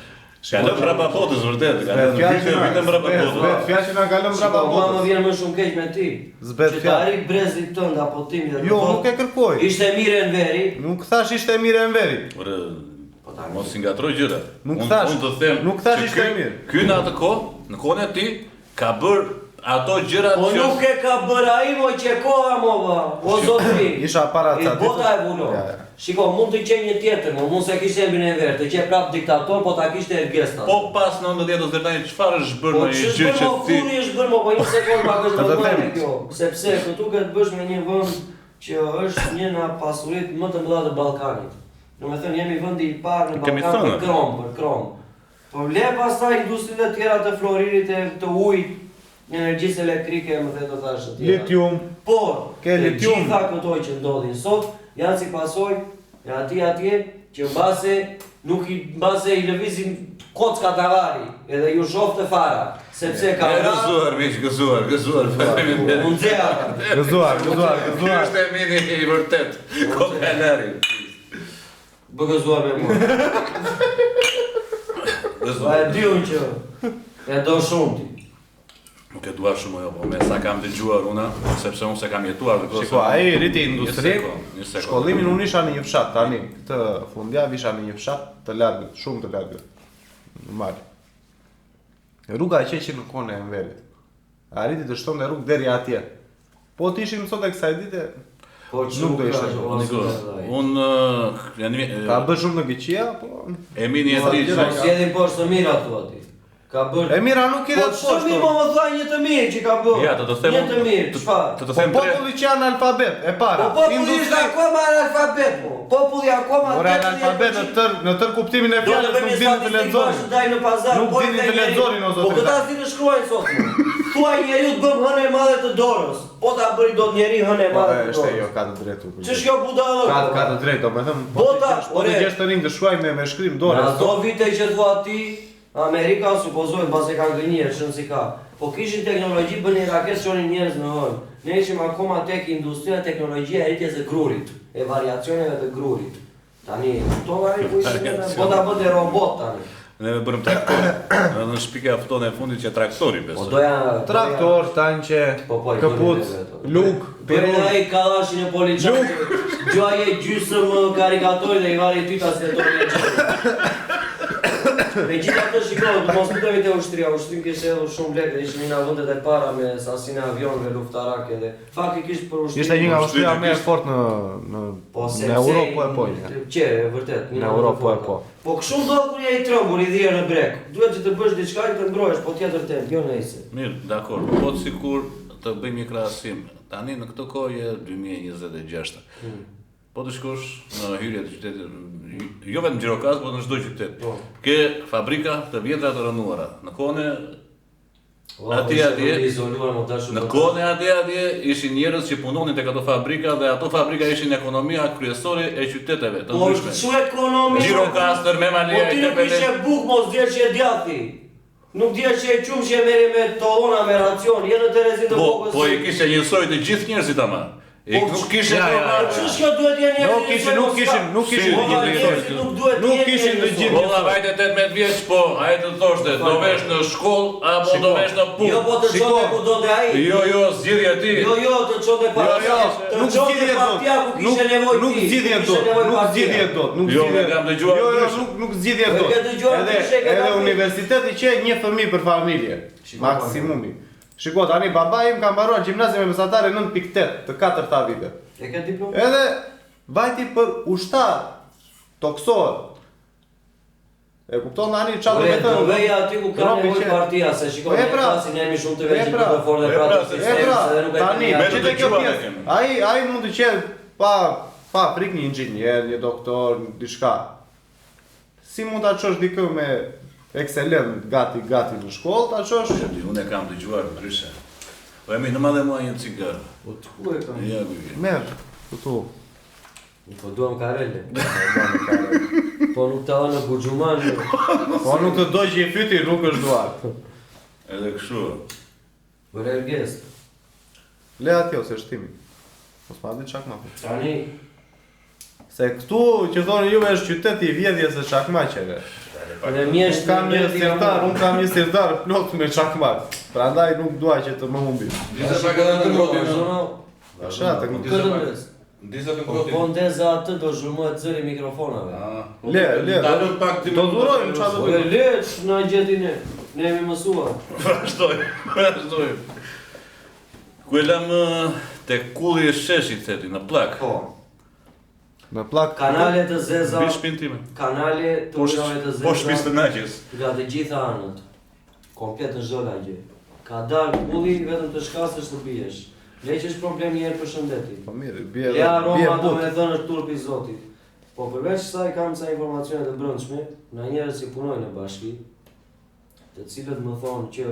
Ka lëm brapa botës vërtet, ka lëm vitëm brapa botës. Fjalë na kalon brapa Mama botës. vjen më shumë keq me ti. Zbet Që fjalë. ta rik brezit tënd apo tim dhe Jo, nuk e kërkoj. Ishte mirë në veri. Nuk thash ishte mirë e veri. Ore, mos i ngatroj gjëra. Nuk thash. Unë të them. Nuk thash që ishte ky- mirë. Ky në atë kohë, në kohën e tij, ka bër ato gjëra Po nuk e ka bërë ai mo që koha mova. O zotri. Isha para ca Bota e vulon. Shiko, mund të qenë një tjetër, mund se kishte emrin e verë, të qe prap diktator, po ta kishte Ergestan. Po pas 90-të deri tani çfarë është bërë Po në një gjë që ti funi është bërë, po një sekond pa Të kështë them. kjo. Sepse këtu këtë bësh me një vend që është një nga pasuritë më të mëdha të Ballkanit. Domethënë jemi vendi i parë në Kemi Ballkan thënë. për krom. Po le pastaj industritë e tjera të floririt të ujit, energjisë elektrike, më the të thash të tjera. Litium. Por, Ke litium. gjitha këto që ndodhin sot, janë si pasojë e atje që mbase i lëvizin kocka davari, edhe ju shoh të fara, sepse ka gëzuar, miq, gëzuar. Unë nxeha. Gëzuar. Ky është e mini i vërtet. Kokalari. Bë gëzuar me mua. Pa e diun që e do shumë ti. Nuk e dua shumë jo, po me sa kam dëgjuar una, sepse unë se kam jetuar dhe Shiko, ai rriti industri. Një sekond. Shkollimin unë isha në një fshat tani. Këtë fundjavë isha në një fshat të largët, shumë të largët. Normal. Rruga e qeqi në kohën e Enverit. Arriti të shtonte rrugë deri atje. Po të ishim sot e kësaj dite, Po Nuk do ishte. Unë ka bërë shumë në Greqia, po Emini e tri Po sjedhin poshtë të mira tu aty. Ka bërë. e mira nuk i Po dhe çfarë mi më thua një të mirë që ka bërë? Ja, të them. Një të mirë, çfarë? Të Po them tre. populli që janë alfabet, e para. Po populli është akoma analfabet, po. Populli akoma Ora analfabet në tër kuptimin e fjalës nuk dinin të lexonin. Daj në pazar, Nuk dinin të lexonin o Po zotëri. këta si të shkruajnë sot. Thuaj njeriu të bëm hënë e madhe të dorës. Po ta bëri dot njeri hënë e Po madhe të është jo dorës. ka të drejtë. Ç'është kjo budallë? Ka të drejtë, domethënë Bota, po të ore. gjesh të rinj të shkruaj me shkrim Në dorë. ato vite që thua ti, Amerika supozohet base ka gënjerë, shënë si ka. Po kishin teknologji bënin raketë çonin njerëz në hënë. Ne ishim akoma tek industria teknologjia e rritjes së grurit, e variacioneve të grurit. Tani, to vari ku ishin, po ta bëte robot tani. Ne bërëm traktor. Edhe në shpika ftonë e fundit që traktori Po besoj. doja Traktor, tanqe, Po, po, i këpuc, bënin vetë. luk, Bërin ai kallashin e poliçakit. Gjoaje gjysëm karikatori dhe i vari tyta se do një Me gjitha të shikohet, mos të dojmë të ushtria, ushtrim kishte edhe shumë lekë, ishte një nga vendet e para me sasinë e avionëve luftarake dhe faktikisht për ushtrim. Ishte një nga ushtria më e fortë Po në Europë po e po. Qe, e vërtet, një Në nga Europë po e forta. po. Po kështu ndodh kur je i trembur, i dhier në brek. Duhet që të bësh diçka që të ngrohesh, po tjetër temp, jo nëse. Mirë, dakor. Po sikur të bëjmë një krahasim. Tani në këtë kohë je 2026. Po të shkosh në hyrje të qytetit, jo vetëm Gjirokasë, por në çdo qytet. Po. Ke fabrika të vjetra të rënuara. Në kohën e Në kohën e atje ishin njerëz që punonin tek ato fabrika dhe ato fabrika ishin ekonomia kryesore e qyteteve të Po ndryshme. çu ekonomi? Gjirokastër me Po Malia ti e nuk ishe Tepele. buk mos dje që e djati. Nuk dje që e qumë që e meri me tolona, me racion, je në Terezin të Po, Bokës. po i kishte njësoj të gjithë njerëzit ama. Nuk kishin normal. Ç'është kjo duhet jenë njerëz? Nuk kishin Nuk kishin të gjithë. Bolla vajte 18 vjeç, po, ai të thoshte, do vesh në shkollë apo do vesh në punë. Jo, po të çonte ku do të ai. Jo, zgjidhja ti. Jo, të çonte pa. Nuk zgjidhje dot. Nuk zgjidhje dot. Jo, ne kam dëgjuar. Nuk zgjidhje dot. Edhe universiteti që një fëmijë për familje. Maksimumi. Shiko, tani baba im ka mbaruar gjimnazin mesatare 9.8 të 4 vite. E ka diplomë? Edhe vajti për ushtar, toksohet. E kupton tani çfarë do të thonë? Do veja aty ku ka nevojë partia, se shikoj, ne flasim jemi shumë të vegjël për fortë pra sistemi, tani çdo kjo pjesë. Ai mund të qenë pa frikë një inxhinier, një doktor, diçka. Si mund ta çosh dikë me ekselent gati në shkollë, ta çosh? Unë e kam dëgjuar ndryshe. Po jemi në madhe mua një cigar. Po ku e kam? Ja, Merr, këtu. Po duam karele. Po nuk ta në Buxhuman. Po nuk të doj që i fyti, nuk është duar. edhe kështu. Vërerges. Le atjo se shtimi. Mos ma di çakma. Tani Se këtu që thonë juve është qyteti i vjedhjes së çakmaqeve. Dhe mjesht Unë kam një sirtar plot me çakmak. Prandaj nuk dua që të më humbi. Disa pak edhe të ngrotin. Asha, të Këndës. Disa të Po ngrotin. ndeza atë do zhurmohet zëri mikrofonave. Le. Dalën pak ti. Do durojmë çfarë do Po bëjmë. leç na gjeti ne. Ne jemi mësuar. Vazhdoj. Ku e lam te kulli e sheshit theti në plak. Po. Me plak Kanale të zeza. Mbi shtëpinë time. Kanale të ujave të zeza. Po shtëpisë të Naqës. Nga të gjitha anët. Komplet në çdo lagje. Ka dalë kulli vetëm të shkasësh të biesh. Le që është problem njerë për shëndetit. Po mirë, bie Ja Roma do but. me thënë është turpi i Zotit. Po përveç kësaj kam ca informacione të brendshme nga njerëz që punojnë në bashki, të cilët më thonë që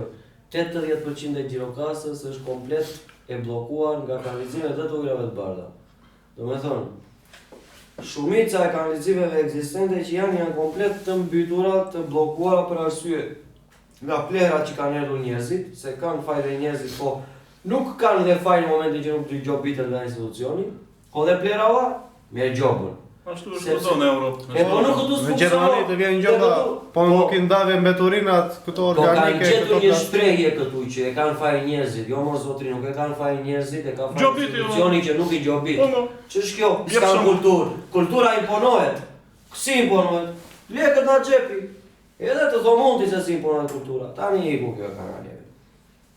80% e Gjirokastës është komplet e bllokuar nga kanalizimet dhe të ujrave të bardha. Do me thonë, shumica e kanalizimeve ekzistente që janë komplet të mbytura, të bllokuara për arsye nga plera që kanë erdhur njerëzit, se kanë faj dhe njerëzit, po nuk kanë dhe faj në momentin që nuk të gjobitet nga institucioni, po dhe plerava, merr gjobën. Ashtu është në zonë Europë. E po nuk këtu Në Gjermani të vjen gjoba, po nuk i ndave mbeturinat këto Po kanë organike, gjetur këto një plastik. shprehje këtu që e kanë faj njerëzit, jo mor zotri, nuk e kanë faj njerëzit, e ka faj Gjobiti, institucioni që nuk i gjobit. Po. Ç'është kjo? Jep S'ka shumë. kulturë. Kultura imponohet. Si imponohet? Lekët nga xhepi. Edhe të thomonti se si imponohet kultura. Tani iku kjo kanaleve.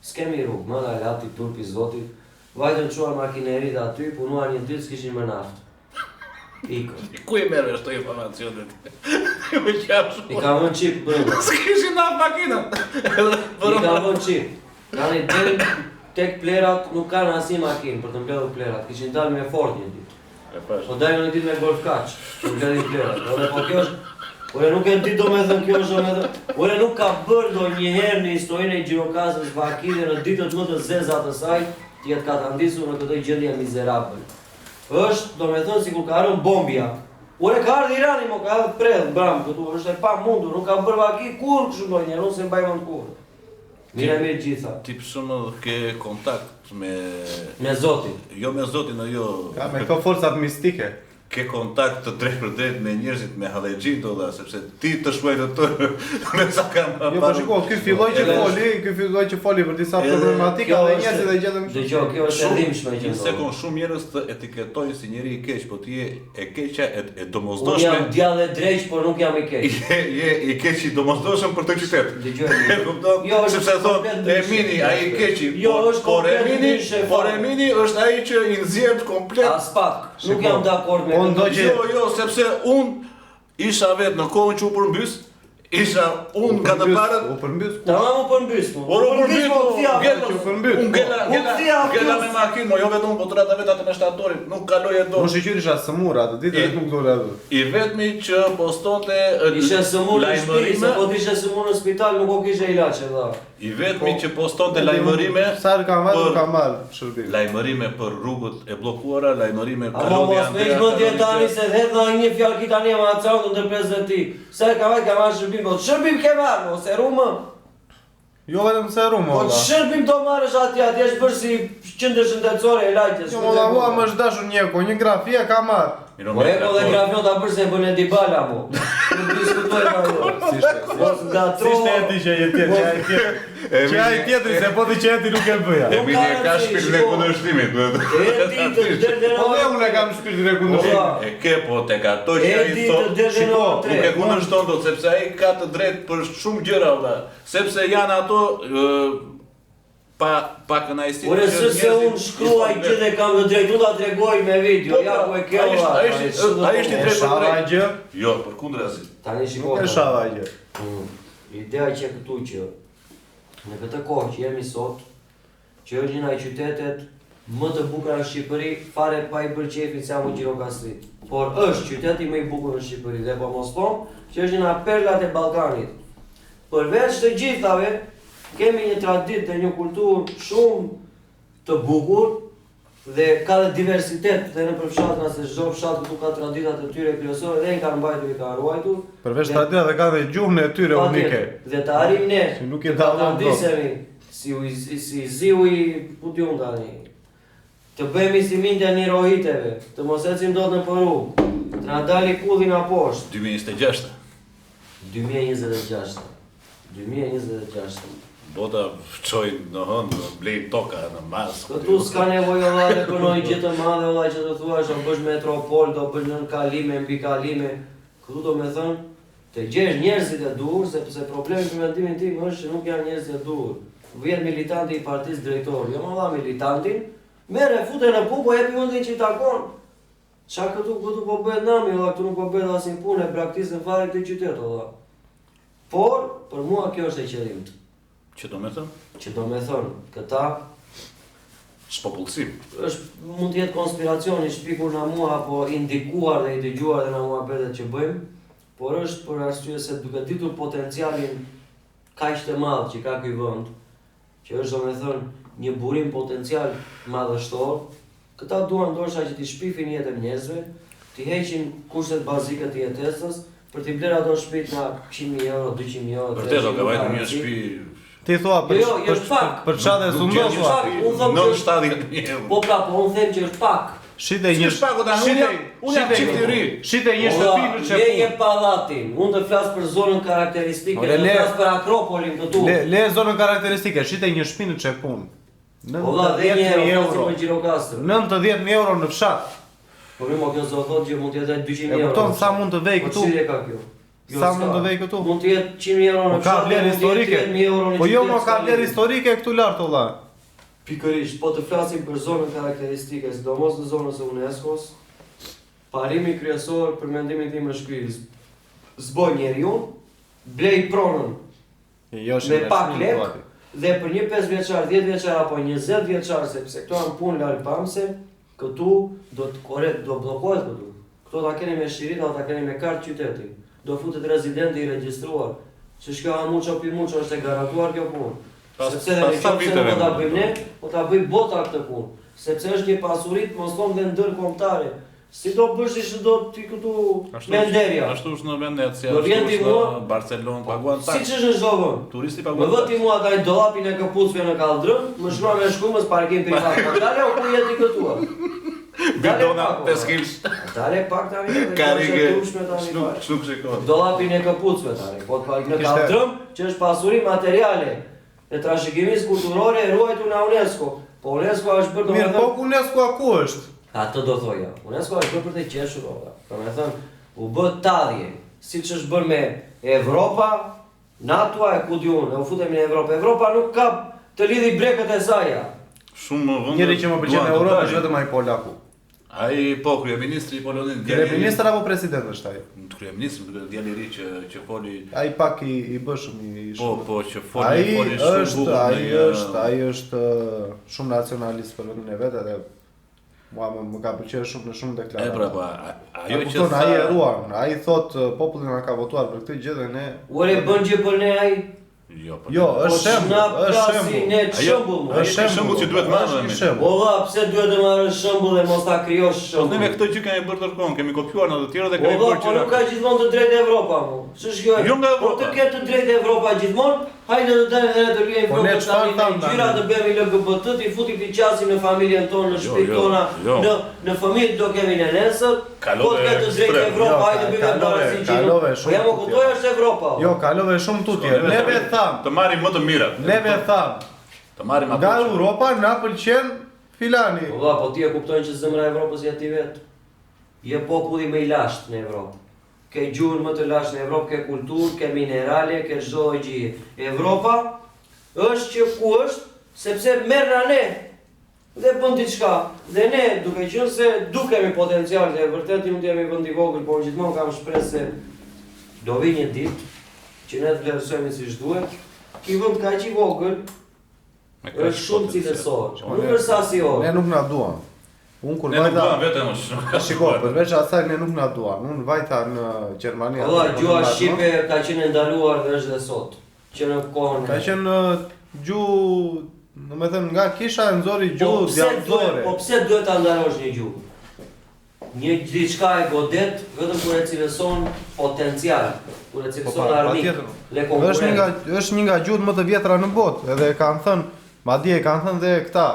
S'kemi rrugë, më dal ati turpi i Zotit. Vajtën çuar makinerit aty, punuan një ditë s'kishin më naftë. Ikën. Ku e merr këto informacionet? Më qafsh. I ka vënë çip brenda. S'kishin na makina. I ka vënë çip. Tani tek plerat nuk kanë asnjë makinë për të mbledhur plerat. Kishin dalë me Ford një ditë. E pash. Po dalën një ditë me Golf Kaç. Për mbledhin plerat. Ore po kjo është Ore nuk e di domethënë kjo është domethënë. Ore nuk ka bërë ndonjëherë në historinë e Gjirokastës vakile në ditët më të zeza të saj, të jetë ka ta ndisur në këtë gjendje mizerabël. Është domethënë sikur ka rënë bombja. Ore ka ardhur Irani, mo ka ardhur predh bram këtu, është e pamundur, nuk ka bërë vaki kur kështu ndonjëherë, unë se mbaj mend kur. Mirë gjitha. Ti për shembull ke kontakt me Zotin. jo me Zotin, jo. Ka me këto forcat mistike. Ke kontakt të drejt për drejt me njerëzit me hallexhin tolla, sepse ti të shkruaj të me sa kam Jo, po shiko, ky filloi që foli për disa problematika dhe njerëzit e gjetën kështu. Dgjoj, kjo është e dhimbshme që Një ndodh. sekond, shumë njerëz të etiketojnë si njeri i keq, po ti je e keqja e Unë domosdoshme. jam djallë e drejt, por nuk jam i keq. Je i keq i domosdoshëm për të qytet. Dgjoj. E kupton? Jo, është Sepse thon komplet ndryshe. Emini, ai i keqi. Jo, është komplet ndryshe, por fare. Emini është ai që i nxjerr komplet. As pak. Nuk jam dakord me Unë do që- Jo, sepse unë isha vetë në kohën që u përmbys, isha unë nga të parët. U përmbys. Tamam u përmbys mu. Por u përmbys, po kthia gel vetëm. që u përmbys. Unë gela me makinë, mo jo vetëm unë, po të rata vetat me shtatorit, nuk kaloj e do. Mos i qyrisha sëmura, të ditë nuk dole atë. I vetmi që postonte Ishe sëmur në shtëpi, se lajmërime, po t'ishe sëmur në spital nuk o kishe ilaçe dha. i vetmi që postonte lajmërime, Sa herë kam marrë, për- kam marrë shërbim. lajmërime për rrugët e bllokuara, lajmërime për Ama mos me ishë mendje tani se hedh nga një fjalë ki tani e ma atësarë të ndërpres dhe ti. Se ka vaj ka marrë shërbim, po shërbim ke marrë, ose rumë. Jo vetëm se rumë, Po olla. shërbim do marrësh atje është bërë si qendër shëndetësore e lajtjes. Jo, molla mua më është dashur një grafi e ka marr. Po e po dhe grafion ta bërë se bën e Dybala mu. Nuk diskutoj me ajo. Mos ngatro. Si e di që je tjetër, që ai tjetri se po ti që ti nuk e bëja. Emini ka shpirtin e kundërshtimit. Po unë kam shpirtin e kundërshtimit. E ke po tek ato që ai thotë, shiko, nuk e kundërshton dot sepse ai ka të drejtë për shumë gjëra valla, sepse janë ato pa kënaqësi. Ore se unë shkruaj gjithë e kam të drejtë, unë ta tregoj me video, ja ku e kjo. Ai është i drejtë për drejtë. gjë? Jo, përkundrazi. Tani shiko. Nuk e shava gjë. Ideja që këtu që në këtë kohë që jemi sot, që është një nga qytetet më të bukura në Shqipëri, fare pa i bërë qefin se jam u Gjirokastrit. Por është qyteti më i bukur në Shqipëri dhe po mos thom që është një nga perlat e Ballkanit. Përveç të gjithave, kemi një traditë dhe një kulturë shumë të bukur dhe ka dhe diversitet dhe në përfshatna se çdo fshat këtu ka traditat e tyre kryesore dhe i kanë mbajtur i kanë ruajtur. Përveç traditave ka dhe gjuhën e tyre unike. Dhe të arrim ne, Si nuk e dallon dot. si ziu i putjun tani. Të bëhemi si mindja një rohiteve, të mos ecim dot në përru, të na dali kulli nga poshtë. 2026. 2026. 2026. Bota çoj në hënd, blej toka në mas. Këtu s'ka nevojë valla të punoj gjë të madhe valla që të thuash do bësh metropol, do bësh nën kalime, mbi kalime. Këtu do me thënë të gjesh njerëzit e duhur, sepse problemi për mendimin tim është që nuk janë njerëz të duhur. Vjen militanti i partisë drejtori, jo valla militantin, merre fute në pupo jepi mundin që i takon. Qa këtu po bëhet nami, valla këtu nuk po bëhet asnjë punë, praktikën fare këtë qytet valla. Por për mua kjo është e qëllimit. Që do me thënë? Që do me thënë, këta Shpopullsim. mund të jetë konspiracion i shpikur nga mua apo indikuar dhe i dëgjuar dhe nga muhabetet që bëjmë, por është për arsye se duke ditur potencialin kaq të madh që ka ky vend, që është domethënë një burim potencial madhështor, këta duan ndoshta që t'i shpifin jetën njerëzve, t'i heqin kushtet bazike të jetesës, për t'i bler ato shtëpitë nga 100.000 euro, 200.000 euro. Vërtet do ka vajtë një shtëpi. Ti thua për çfarë Nuk sundos është pak, unë them në që 70.000 euro. po pra, po unë them që është pak. Shite një Unë jam çift i ri. Shite një shtëpi në Le je çepun. pallatin. Unë të flas për zonën karakteristike, Ore, të le- flas për Akropolin këtu. Le zonën karakteristike, shite një shtëpi në çepun. Valla dhe një 90.000 euro euro. për Gjirokastër. 90.000 euro në fshat. Po më kjo zot thotë që mund të jetë 200.000 E euro. kupton sa mund të vej Po këtu? çfarë ka kjo? Sa mund të vej këtu? Mund të jetë 100.000 euro në Po ka vlerë historike. 100.000 euro në Po jo, qytet, mo ka s'ka vlerë lidhje. historike këtu lart olla. Pikërisht, po të flasim për zonën karakteristike, sidomos në zonën e UNESCO-s, parimi kryesor për mendimin tim është ky. Zboj njeriu, blej pronën Jo, me pak lek dhe për një 5 vjeçar, 10 vjeçar apo 20 vjeçar, sepse këto janë punë larg pamse, këtu do bllokohet këtu. Këto ta keni me shirit, ta keni me kartë qyteti. Do futet rezidenti i regjistruar. Që shko hamuço pimuço është e garantuar kjo punë. Sepse dhe me qoftë se nuk do ta bëjmë ne, po ta bëj bota këtë punë. Sepse është një pasuri mos thonë dhe ndërkombëtare. Si do bësh që do ti këtu me nderja. Ashtu është në Venecia, Do vjen ti ashtu është mua- në Barcelonë, paguan Siç taks. është në çdo vend. Turisti Më paguan vë taks. ti mua taj dollapin e këpucëve në Kaldrën, më shkruaj me shkumës parkim privat. Po dale o ku jeti këtu? Bidona 5 kg. Dale pak tani. Karike. tani. Shnuk shikon. Dollapin e këpucëve tani. Po në Kaldrën, që është pasuri materiale e trashëgimisë kulturore e ruajtur nga UNESCO. Po UNESCO është bërë Mirë, po domethënë UNESCO ku është? atë do thoja. UNESCO është bërë për të qeshur ora. Domethënë u bë tallje, siç është bërë me Evropa, NATO e ku diun, ne u futemi në Evropë. Evropa nuk ka të lidhi brekët e saja. Shumë vende. Njëri që më pëlqen duan në të Europë dalin. është vetëm ai polaku. Ai po kryeministri i Polonit. Kryeministër apo president është ai? Kryeministri, djali i ri që foli. Ai pak i bëshëm i Po që foli Ai shumë është, bukur. ai është shumë nacionalist për vendin e vet edhe mua më ka pëlqyer shumë në shumë E pra, deklarata. po, ajo që Kupton, ai e ruan, ai thot populli na ka votuar për këtë gjë dhe ne Ore bën gjë për ne ai. Jo, po. Jo, është shembull, është shembull. Ne shembull. është shembull që duhet marrë. Është shembull. Po valla, pse duhet të marrësh shembull dhe mos ta krijosh Po ne me shembull? këtë gjë kemi bërë tërkohën, kemi kopjuar në të tjera dhe Po kemi valla, bërë po nuk gjëra. ka gjithmonë të drejtë Evropa mu. Ç'është kjo? Jo nga Po Evropa. të ketë të drejtë Evropa gjithmonë, Hajde të dalë edhe të luajmë Po ne flokët çfarë tani me tham gjyra, tani? të bëhemi LGBT, i futim të qasim në familjen tonë, në shtëpitë tona, në fëmijët do kemi në nesër, po të ketë drejtë sprem. Evropa, Jo, hajde bëjmë kalove barazi gjinu. Po shumë jam o tutje. kuptoj është Evropa. Jo, kalove shumë tutje. Neve tham, Të marrim më të mirat. neve tham, Të marrim ato. nga Europa na pëlqen filani. Po valla, po ti e kuptojnë që zemra e Evropës je ti vetë. Je populli më i lashtë në Evropë. Ke gjuhën më të lashtë në Evropë, ke kulturë, ke minerale, ke çdo gjë. Evropa është që ku është, sepse merr nga ne dhe bën diçka. Dhe ne, duke qenë se dukemi potencial dhe vërtet unë jam i vend i vogël, por gjithmonë kam shpresë se do vi një ditë që ne të vlerësojmë siç duhet. Ky vend kaq i vogël është shumë cilësor. Nuk është sasi orë. Ne nuk na duan. Unë kur Ne nuk duam vajta, vetëm është. shiko, përveç asaj ne nuk na duan. Unë vajta në Gjermani. Valla, gjua shqipe ka qenë ndaluar dhe është dhe sot. Që në kohën Ka qenë gjuhë, domethënë nga kisha e nxori gjuhë djallëzore. Po pse duhet ta ndalosh një gjuhë? Një diçka e godet vetëm kur e cilëson potencial, kur e cilëson armik, le konkurrent. Është një nga gjuhët më të vjetra në botë, edhe e kanë thënë, madje e kanë thënë dhe këta,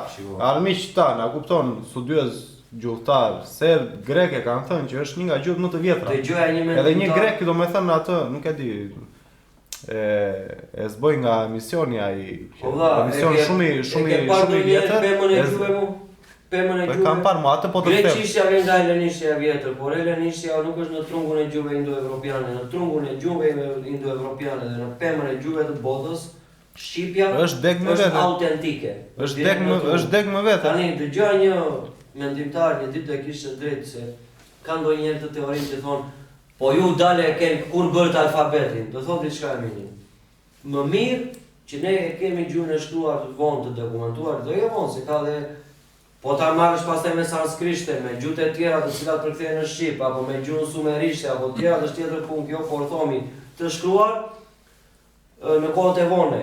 armiq tanë, a kupton, studiues gjuhëtar, serb, grek e kanë thënë që është një nga gjuhët më të vjetra. Dëgjoja një mendim. Edhe një grek, domethënë atë, nuk e di, e zboj nga emisioni ai, Po valla, emision shumë i vjetër. Pemën e gjuhë mu. Pemën e Po gjuhë. kam parë mua atë po të them. Greqishtja vjen nga helenishtja e vjetër, por helenishtja nuk është në trungun e gjuhëve indo-evropiane, në trungun e gjuhëve indo-evropiane dhe në pemën e gjuhëve të botës, shqipja Është dek më është vete. autentike. Është dek më vete. Tani dëgjoj një mendimtar një ditë do kishte drejtë se ka ndonjëherë të teorinë që thonë po ju dale e keni kur bërt alfabetin, do thotë diçka e minim. Më mirë që ne e kemi gjuhën e shkruar të vonë të dokumentuar, do jo vonë se ka dhe po ta marrësh pastaj me sanskrishte, me gjuhët e tjera të cilat përkthehen në shqip apo me gjuhën sumerishte apo tjera është tjetër punë kjo, por thomi të shkruar në kohët e vone.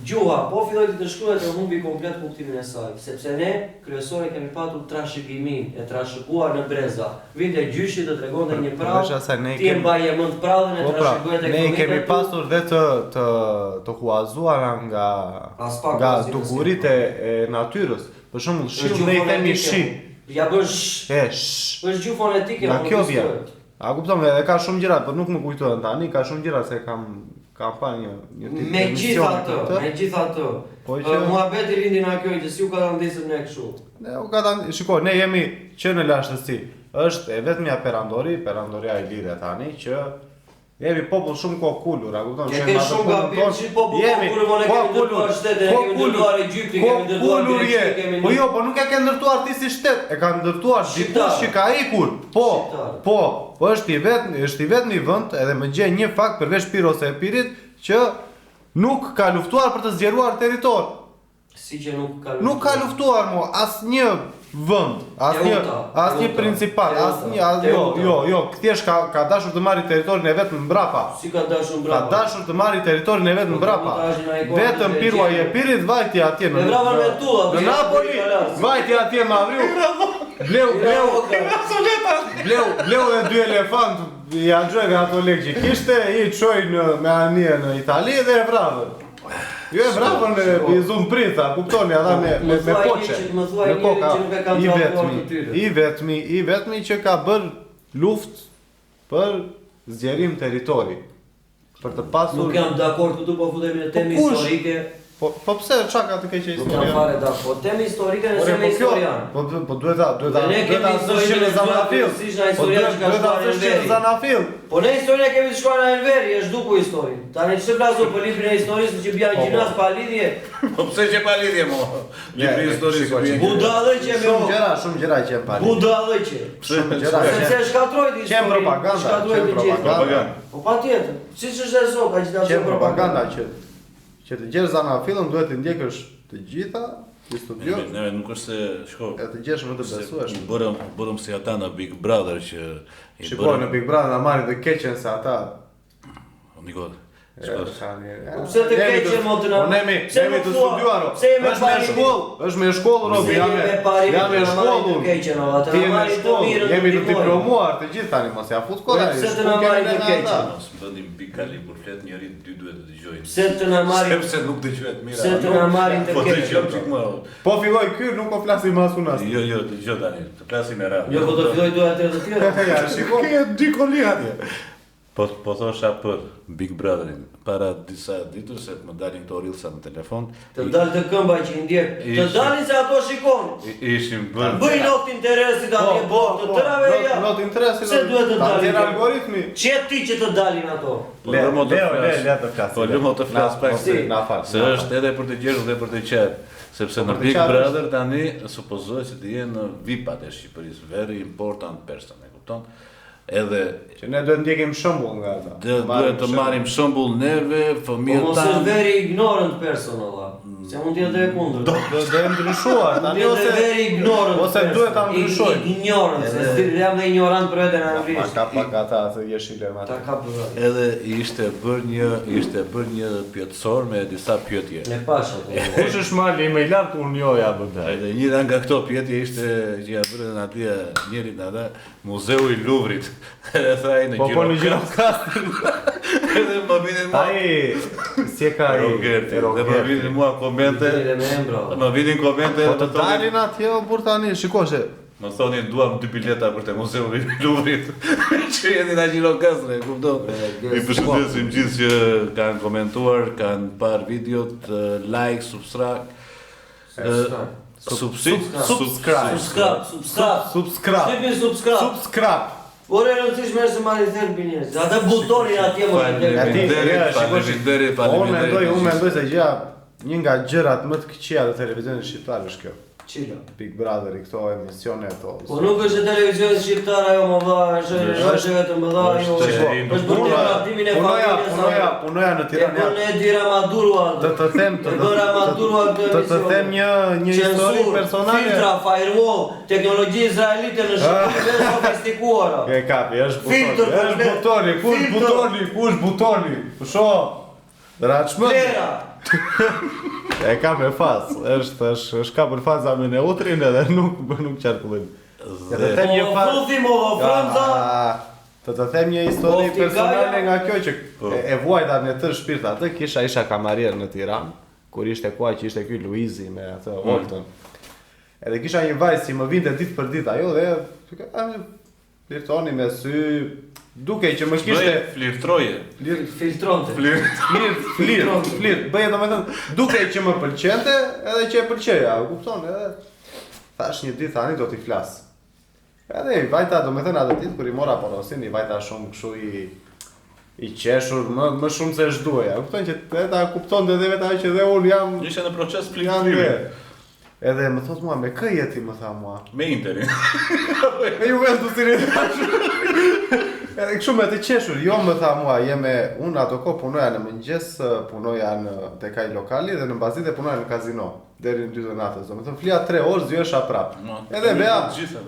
Gjuha, po filloi të shkruhet e humbi komplet kuptimin e saj, sepse ne kryesore kemi patur trashëgimin e trashëguar në breza. Vinte gjyshi të tregonte një prallë, ti e mbaje mend prallën e trashëguar tek ne kemi pasur dhe të huazuara nga dukuritë e natyrës. Për shembull, shiu ne i themi shi. Ja bën sh. Është gjuhë fonetike, nga kjo vjen. A kupton, edhe ka shumë gjëra, por nuk më kujtohen tani, ka shumë gjëra se kam parë një tip Megjithatë, muhabeti lindi nga kjo që si u ka ta ndesëm ne kështu. Shiko, ne jemi që në lashtësi. Është e vetmja perandoria e lirë tani që jemi popull shumë kokullur, a kupton? Ke shumë gabim, si popull kokullur, po ne kemi ndërtuar shtetin, ne kemi ndërtuar Egjiptin, kemi ndërtuar Greqin, kemi Po jo, po nuk e ke ndërtuar ti si shtet, e ka ndërtuar dikush që ka ikur. Po është i vetmi vend, edhe më gjen një fakt përveç Piros e Epirit që nuk ka luftuar për të zgjeruar territor. Si që nuk ka luftuar? Nuk ka luftuar mo asnjë vend, asnjë principat, jo, thjesht ka dashur të marrë territorin e vet mbrapa. Si ka dashur mbrapa? Ka dashur të marrë territorin e vet mbrapa. Vetëm Pirua i Epirit vajti atje në Napoli, vajti atje në Avriu. Bleu dhe dy elefant, i axhove ato lekë që kishte, i çoi me anije në Itali dhe e vrapën. Jo e vrapën me bizum princa, kuptoni, ata me poçe. Me koka, i vetmi që ka bërë luftë për zgjerim territori. Për të pasur. Nuk jam dakord këtu, po futemi në temë historike. Po pse çka ka të keqë historia? Nuk jam fare dakord. Po temë historike nëse me historian. Po duhet ta zëshim në Zanafill. Po duhet ta zëshim në Zanafill. Po ne historia kemi të shkuar në Enveri, është duku historin. Tani ç'e flasu për librin e historisë që bia gjinas pa lidhje. Po pse që pa lidhje mo? Libri i historisë. Budallë që me shumë gjëra që e pa. Budallë që. Shumë gjëra. Sepse shkatroi Qem propaganda. Po patjetër. Siç është e sot, agitacion propaganda që të gjesh Zanafillën duhet të ndjekësh të gjitha, të studioj. Ne nuk është se shko. E të gjesh më të besuesh. Bërëm si ata në Big Brother që shikoj në Big Brother na marrin të keqen se ata. Niko, Pse të keqe mo të na? Nemi të studiuar. Është me shkollë robi, jam me shkollë. Ti je me shkollë, jemi të diplomuar të gjithë tani, mos ja fut kolla. Pse të na marrin të keqe? Mos bënim pikali kur flet njëri dy duhet të dëgjojnë. Pse të na marrin? Sepse nuk dëgjohet mirë. Pse të na marrin të Po keqe? dëgjoj çik më. Po filloj ky, nuk po flasim më asunas. Jo, dëgjoj tani. Të flasim me radhë. Jo, po të filloj doja të tjerë. Ja, shikoj. Ke dy kolegë atje. Po thosha për Big Brotherin, para disa ditësh se më dalin këto reelsa në telefon. Të dalë të këmba që i ndjek. Të dalin se ato shikon. Ishim bërë. Bëj not interesit atje bërë të tërave ja. Not interesit. Pse duhet të dalin? Atje algoritmi. Qe ti që të dalin ato? Le të flas. Po lëmo të flas pak na fal. se është edhe për të gjerë dhe për të qetë. Sepse në Big Brother tani supozohet se të jenë VIP-at e Shqipërisë, very important person, e kupton? Edhe që ne duhet ndjekim shembull nga ata. duhet të marrim shembull neve, Po fëmijët mos është tanë. very ignorant person olla. Se mund t'jetë e kundër. Do e ndryshuar, tani Ose very ignorant. ose duhet ta ndryshojmë. Ignorant, se jam dhe ignorant për edhe në anglisht. Pak ata të jeshile me Ta ata. ka për. Edhe ishte bërë një pyetësor me disa pyetje. Ne pash ato. Kush është mali më i lartë unë joja bëdë. Edhe njëra nga këto pyetje ishte që ja bërën atje njëri nga ata Muzeu i Luvrit. Edhe tha ai në Po në Gjirokast. Edhe më vinin mua Ai si e ka ai Rogerti. Dhe më vinin mua komente. Dhe me embra. Më vinin komente. Po të dalin atje o burr tani, shiko se Më thonin duam 2 bileta për te Muzeu i Luvrit. Që jeni nga Gjirokast, e kupton? I përshëndesim gjithë që kanë komentuar, kanë parë videot, like, subscribe. subscribe. Subscribe. Ore rëndësishme është të marrë thelbi njerëz. Ata butonin atje më të Faleminderit. Unë mendoj se gjëja një nga gjërat më të këqija të televizionit shqiptar është kjo. Qila. Big Brother, këto emisione ato. Po nuk është e televizionit shqiptar ajo më dha, është vetëm më dha ajo. Është për trajtimin e familjes. Punoja në Tiranë. Unë e dira Madurua. Të them të them një histori personale. Filtra, firewall, teknologji izraelite në Shqipëri të sofistikuara. E kapi, është butoni, kush butoni? Sho. Raçmë. E ka me faz, është ka për faza me neutrin edhe nuk qarkullim. Edhe them një faz. Të them një histori personale nga kjo që e vuajta në të shpirt atë, isha kamarier në Tiranë, kur ishte koha që ishte ky Luizi me atë Oltën. Edhe kisha një vajzë që më vinte ditë për ditë ajo dhe flirtoni me sy, dukej që më kishte flirtroje. Filtronte. Flirt. Bëje domethënë, dukej që më pëlqente, edhe që e pëlqeja, e kupton? Edhe thash një ditë tani do t'i flas. Edhe i vajta domethënë atë ditë kur i mora porosin, i vajta shumë kështu i qeshur, më shumë se ç'duaja. Kupton që ata kuptonte edhe vetë ajo që dhe unë jam Ishte në proces flirtimi. Edhe më thot mua, me kë jeti, më tha mua. Me Interin. Me Juventusin e thash. Edhe kështu me të qeshur, jo më tha mua, unë ato kohë punoja në mëngjes, punoja tek ai lokali dhe në bazite punoja në kazino deri në 2 natës. Domethënë flia 3 orë, zyesha prap. Edhe bea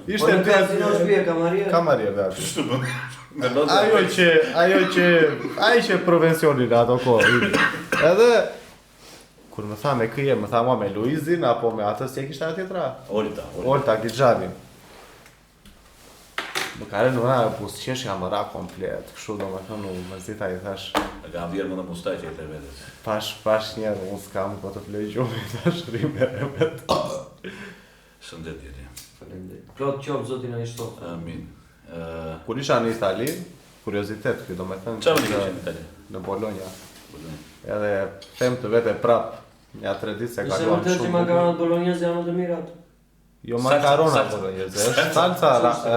ishte në kazino shpije kamarier. Kamarier bea. Ajo që provencionin ato kohë. Edhe kur më tha me këje, më tha mua me Luizin apo me atë si e kishte atë tjetra? Olta Gixhanin. Më kare në vëna pusqeshja më ra komplet, kështu do me thënë më zita i thash. E kam vjerë më në mustaqe e të vetës. Pash njerë, unë s'kam po të flej gjumë, i thash rime e vetë. Shëndet jeri. Plot qoftë zotin e ishto. Amin. Kur isha në Itali, kuriozitet kjo do me thënë. Qa më një kështë në Itali? Në Bologna. Edhe them të vete prap, nja 3 ditë se ka Ishte luam vërtet që makaronat bolognese janë më të mirat. Jo makarona bolognese, është salsa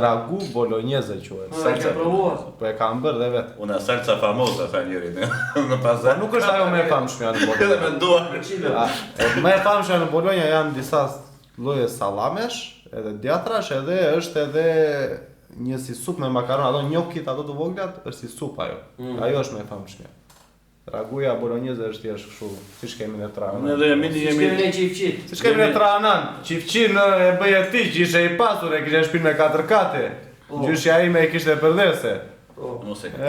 ragu bolognese quhet. E ke provuar? Po e kam bërë dhe vetë. Una salsa famosa, tha njëri në pazar. Nuk është ajo më e famshme në Bologna. Edhe me duar. Më e famshme në Bologna janë disa lloje sallamesh, edhe djatrash, edhe është edhe një si supë me makaron, ato gnocchit ato të voglat, është si supë ajo. Ajo është më e famshme. Raguja bolognese është thjesht kështu, siç kemi në Tranan. Edhe jemi Siç kemi në Tranan, çiftçin e bëje ti që ishe i pasur, e kishe shpinë me 4 kate. Gjyshja ime e kishte përdese. Mos e kemi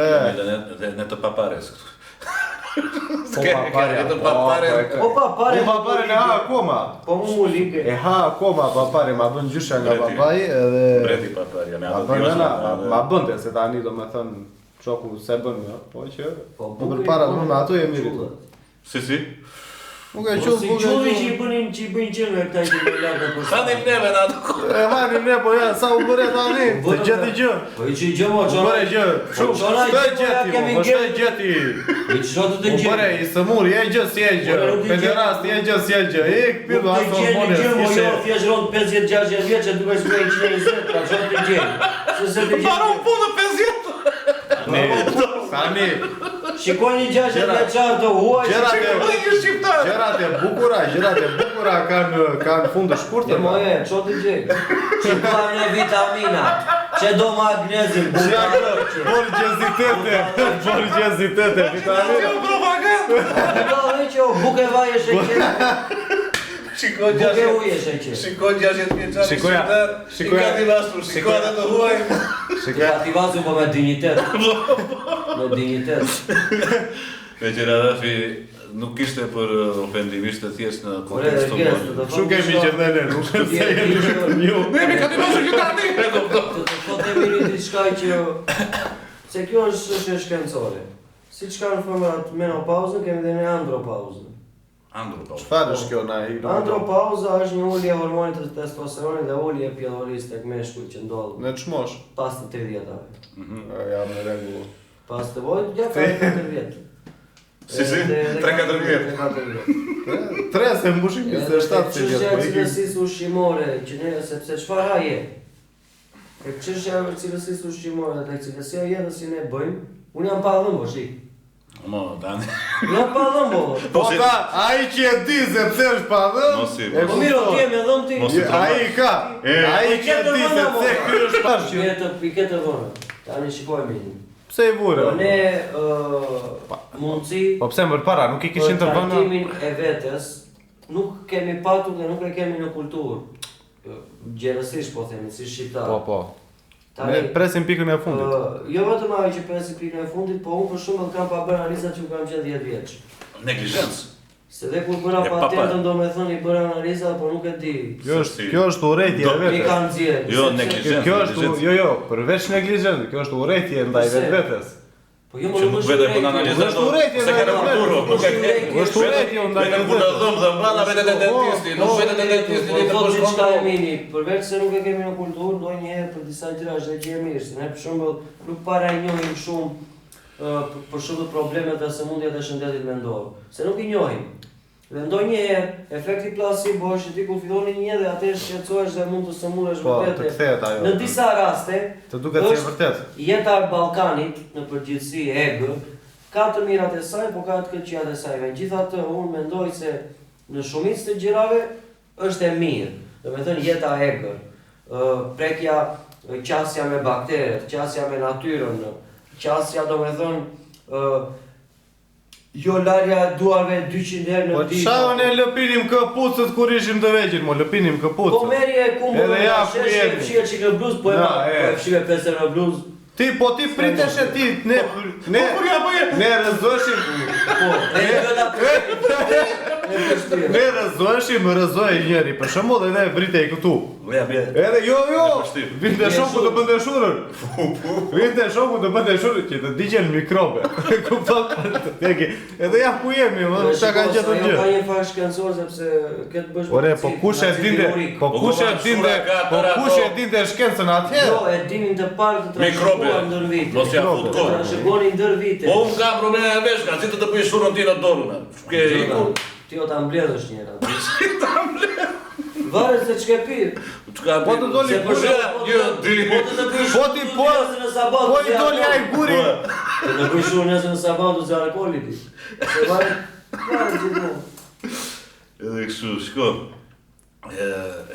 dhe ne të papares këtu. Po papare. Po papare ne ha akoma. Po mu like. E ha akoma papare, ma bën gjysha nga papai edhe... Breti paparja, me Ma ato bën tjera. ma bënte, se tani do me thënë çoku se bën, po që... Po Më përpara me ato e mirit. Si? Nuk e Po qull, si nuk e qulli që qull. i bëjnë qënë këta që i lartë për Hanim neve në ato. E manim ne, po ja, sa u bëre tani, të gjeti gjë. Po i që i gjë mo, U bëre gjë, shumë, Qona i shtë gjë, gjeti, kemi mo, shtë gjë. gjeti. i që shotë të U bëre, gjë. i sëmur, je gjë, si je gjë. Ore, nuk i Pederast, je gjë, si je gjë. Ik, pidu, Nuk ato të gjeni hormone, gjë, mo s'kishe. jo, thjesht rondë 50-60 vjeqe, duke shkruaj 120, ka shotë të gjeni. Se se të gjeni. punë 50. Tani, Shikoni 60 vjeqarë të huaj. gjërat e bukura kanë fund të shkurtër. Dhe mo e, që të gjeni. Që kanë vitamina, që do magnezin, Borgjezitete, vitamina. Do dhe që o buke vaj e sheqer, Shikoj buke uj e sheqer. Shikoj 60 vjeçari Shikoja, shqiptar, shikoja. i gati lastur, shikoj atë të huaj. Ka t'i vazu po me dignitet. Me dignitet. Me që Radafi nuk ishte për ofendim, ishte thjesht në Ore, kontekst të gjestë, modë. të Shu kemi që dhe ne, nuk se jemi vetëm ju. Nemi ka t'i pasur qytati! E kupton. Të thotemi një diçka që... Se kjo është shkencore. Si qka në format menopauzën, kemi dhe një andropauzën. Çfarë është kjo na i? Andropauza është një ullje e hormonit të testosteronit dhe ullje e pjelloris tek meshkujt që ndodh Në çmosh. pas të 30-ave. Jam në rregull. Pas të vojt, ja ka 4 vjetë. Si, 3-4 vjetë. 3-4 vjetë. 3 se mbushim 27 se Çështja e vjet. cilësisë ushqimore, që ne sepse çfarë ha je? E çështja e cilësisë ushqimore dhe cilësia e jetës që ne bëjmë, unë jam pa dhëmbo, shik. Mo, tani. Jam pa dhëmbo. Po ta, ai që e di se pse është pa dhëm. Mos i- e Po miro, ti e me dhëm ti. Mos i- Ai ka. Ai që e di se pse ky është pa që. Piketë, piketë vënë. Tani shikojmë. Pse i vure? Po ne mundësi Po pse më para, nuk i kishin të vënë. trajtimin e vetes nuk kemi patur dhe nuk e kemi në kulturë. Gjerësisht po themi, si shqiptar. Po. Tani, Ne presim pikën e fundit. jo vetëm ajo që presim pikën e fundit, po unë për shembull kam pa bërë analizat që kam qenë 10 vjeç. Neglizhencë. Se dhe kur bëra E, pa patentën do me thënë i bëra analiza, por nuk e di. Kjo është urrëtie e Mi vetes. kanë nxjerrë. Jo, sepse- neglizhencë. Kjo është përveç neglizhencë, kjo është urrëtie ndaj Pse? vetes. Po jo, Që nuk vete për në analizat, Është urrëtie se ka ndaj kulturë, vetes. nuk e ke. Është urrëtie ndaj Vete kur në vetes. dhëmë dhe mbrana vete te dentisti, nuk vete te dentisti, Po vete thotë për diçka e shkollë. mini, përveç se nuk e kemi në kulturë, ndonjëherë për disa gjëra është dhe që e mirë, se ne për shembull nuk para i njohim shumë për shembull problemet dhe sëmundjet e shëndetit mendor, se nuk i njohim. Dhe ndonjëherë efekti placebo është që ti kur filloni një dhe atëherë shqetësohesh dhe mund të sëmurësh Po, të vërtet. kthehet ajo. Në disa raste, Të duket se e është vërtet. jeta e Ballkanit në përgjithësi egër ka të mirat e saj, po ka të keqjat e saj. Megjithatë, unë mendoj se në shumicë të gjërave është e mirë. Do me thënë jeta egër, prekja, qasja me bakteret, qasja me natyrën, qasja do me thënë jo larja e duarve 200 herë Po në ditë. çfarë ne lëpinim këpucët kur ishim të vegjël, mo lëpinim Po këpucët. meri e kumbë Edhe në ja, shesh, ku e jemi? fshirë çikë bluzë, po e Na, ma, e. po e fshirë 5 euro bluzë. Ti pritesh e ti, ne rrezoheshim. Po, e gjëta Ne rrezohej njëri, për shembull edhe vritej këtu. Edhe jo, vinte shoku të bënte shurën. Vinte shoku të bënte shurën që të digjen mikrobe. Kupton? Edhe ja ku jemi, më ta ka gjetur Ka gjë. një farë shkencor sepse këtë bësh Ore, po kush e dinte shkencën atje? Jo, e dinin të parë të Mikrobe. trashëguar ndër vite. Mos ja fut Të kohë. trashëguarin ndër vite. Po unë kam probleme me veshka, si të bëj shurën ti në dorën. Shke iku. Ti o ta mbledhësh njëra. Varet se ç'ke pirë. Çka Po të doli Se për shembull, jo, di. po të bësh Po ti po, në sabat. po i doli ai guri. Të të bësh shumë nesër në sabat u zë alkooli ti. Se varet gjithmonë. Edhe kështu, shko.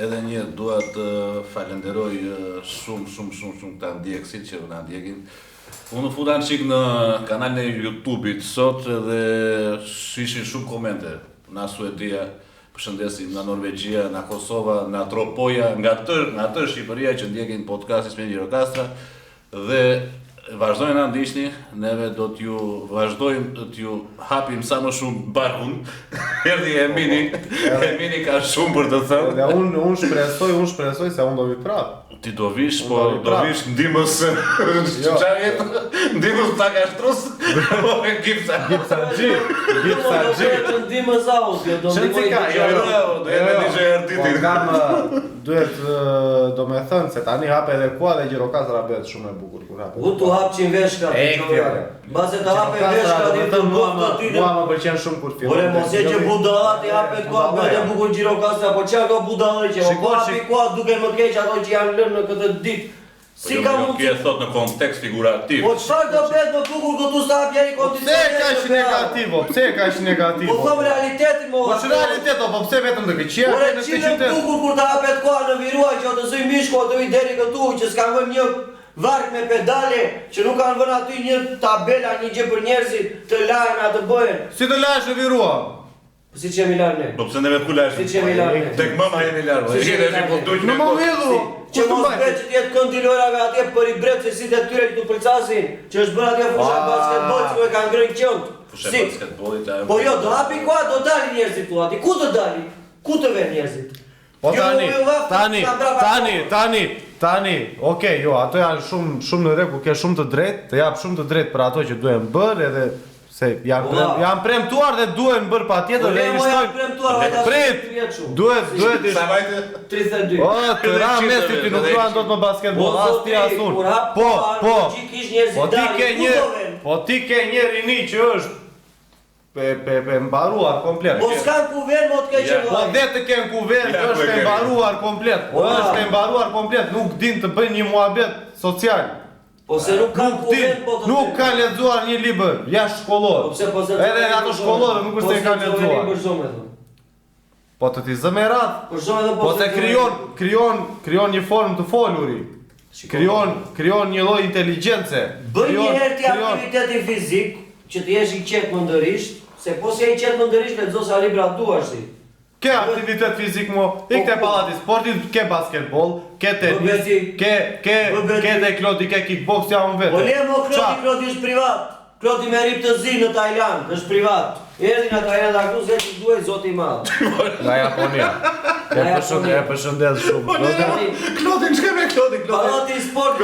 Edhe një dua të falenderoj shumë ta ndjekësit që na ndjekin. Unë futa në qik në kanalin e YouTube-it sot dhe ishin shumë komente. Nga Suedia, përshëndesim nga Norvegjia, nga Kosova, nga Tropoja, nga tërë Shqipëria që ndjekin podcastin Smendji Rokastra dhe Vazhdojnë na ndiqni, neve do t'ju vazhdojmë t'ju hapim sa më shumë barkun. Erdhi Emini ka shumë për të thënë. Dhe unë shpresoj se unë do vi prapë. Ti do vish, po do vish ndihmës çfarë jetë? Ndihmës ta gashtrus? Po gipsa G. Ndihmës audio, do Shënësika, do jetë DJ Arditi. Kam duhet do me thënë se tani hape edhe kua dhe Gjirokastra bëhet shumë e bukur kur hape. U tu hapçin veshka. Base të hape veshka ditë të bëftë aty. Mua më pëlqen shumë kur fillon. Ore mos e që budallat i hapet kua bëhet e bukur Gjirokastra, po çka ka budallë që po hapi kua duke më keq ato që janë lënë në këtë ditë. Si ka mund Kjo e thot në kontekst figurativ. Po çfarë do bëhet më bukur këtu sa hapja i kondicionit? Pse ka që negativo? Po thom realitetin mo. Po çfarë realitet, po pse vetëm të këqija Ore në këtë çile qytet? bukur kur të hapet kua në viruaj që të zyj mishku ato i deri këtu që s'kan vënë një vark me pedale që nuk kanë vënë aty një tabela, një gjë për njerëzit të lajnë atë bëhen. Si të lash në virua? Po si që jemi larë ne? Po pse neve ku lash? Si që jemi larë ne? Tek mama jemi larë. Si që jemi larë ne? Në më hedhu. Që mos bëhet që t'jetë këndi lojrave atje për i bretë se si të tyre këtu përcasin që është bërë atje fusha basketbol që me kanë ngrënë qëndë. Fusha basketbolit a... Po jo, do hapi kua, do dali njerëzit tu ati. Ku do dali? Ku të ven njerëzit? Po tani, okej, jo, ato janë shumë në rregull, ke shumë të drejtë, të jap shumë të drejtë për ato që duhen bërë edhe se janë premtuar dhe duhen bërë patjetër dhe i shtojnë. Duhet i Sa vajte? 32. O, të ra Messi ti nuk luan dot më basketbol, as ti as unë. Po ti ke një rini që është pe mbaruar komplet. Po s'kan kuven, mo t'ke që Po dhe të kenë kuven, është e mbaruar komplet. Është e mbaruar komplet, nuk din të bëjnë një muhabet social. Po se nuk kanë kuven, po të nuk kanë lexuar një libër jashtë shkollor. Edhe ato shkollorë nuk është se kanë lexuar. Po të ti zë me radhë. Po se krijon një formë të foluri. Krijon një lloj inteligjence. Bëj një herë ti aktivitetin fizik që të jesh i qetë mëndërisht, se po se i qetë mëndërisht lexo sa libra duash ti. Ke aktivitet fizik mo, i ke pallati sportit, ke basketbol, ke tenis, ke taekwondo, ke kickbox, ja unë vetë. Po le mo Klodi është privat. Klodi me rip të zi në Tajland, është privat. Erdhi në Tajland aktu se që duhet zoti i madh. Nga Japonia. E përshëndes shumë. Klodi, çka me Klodi? Pallati i sportit,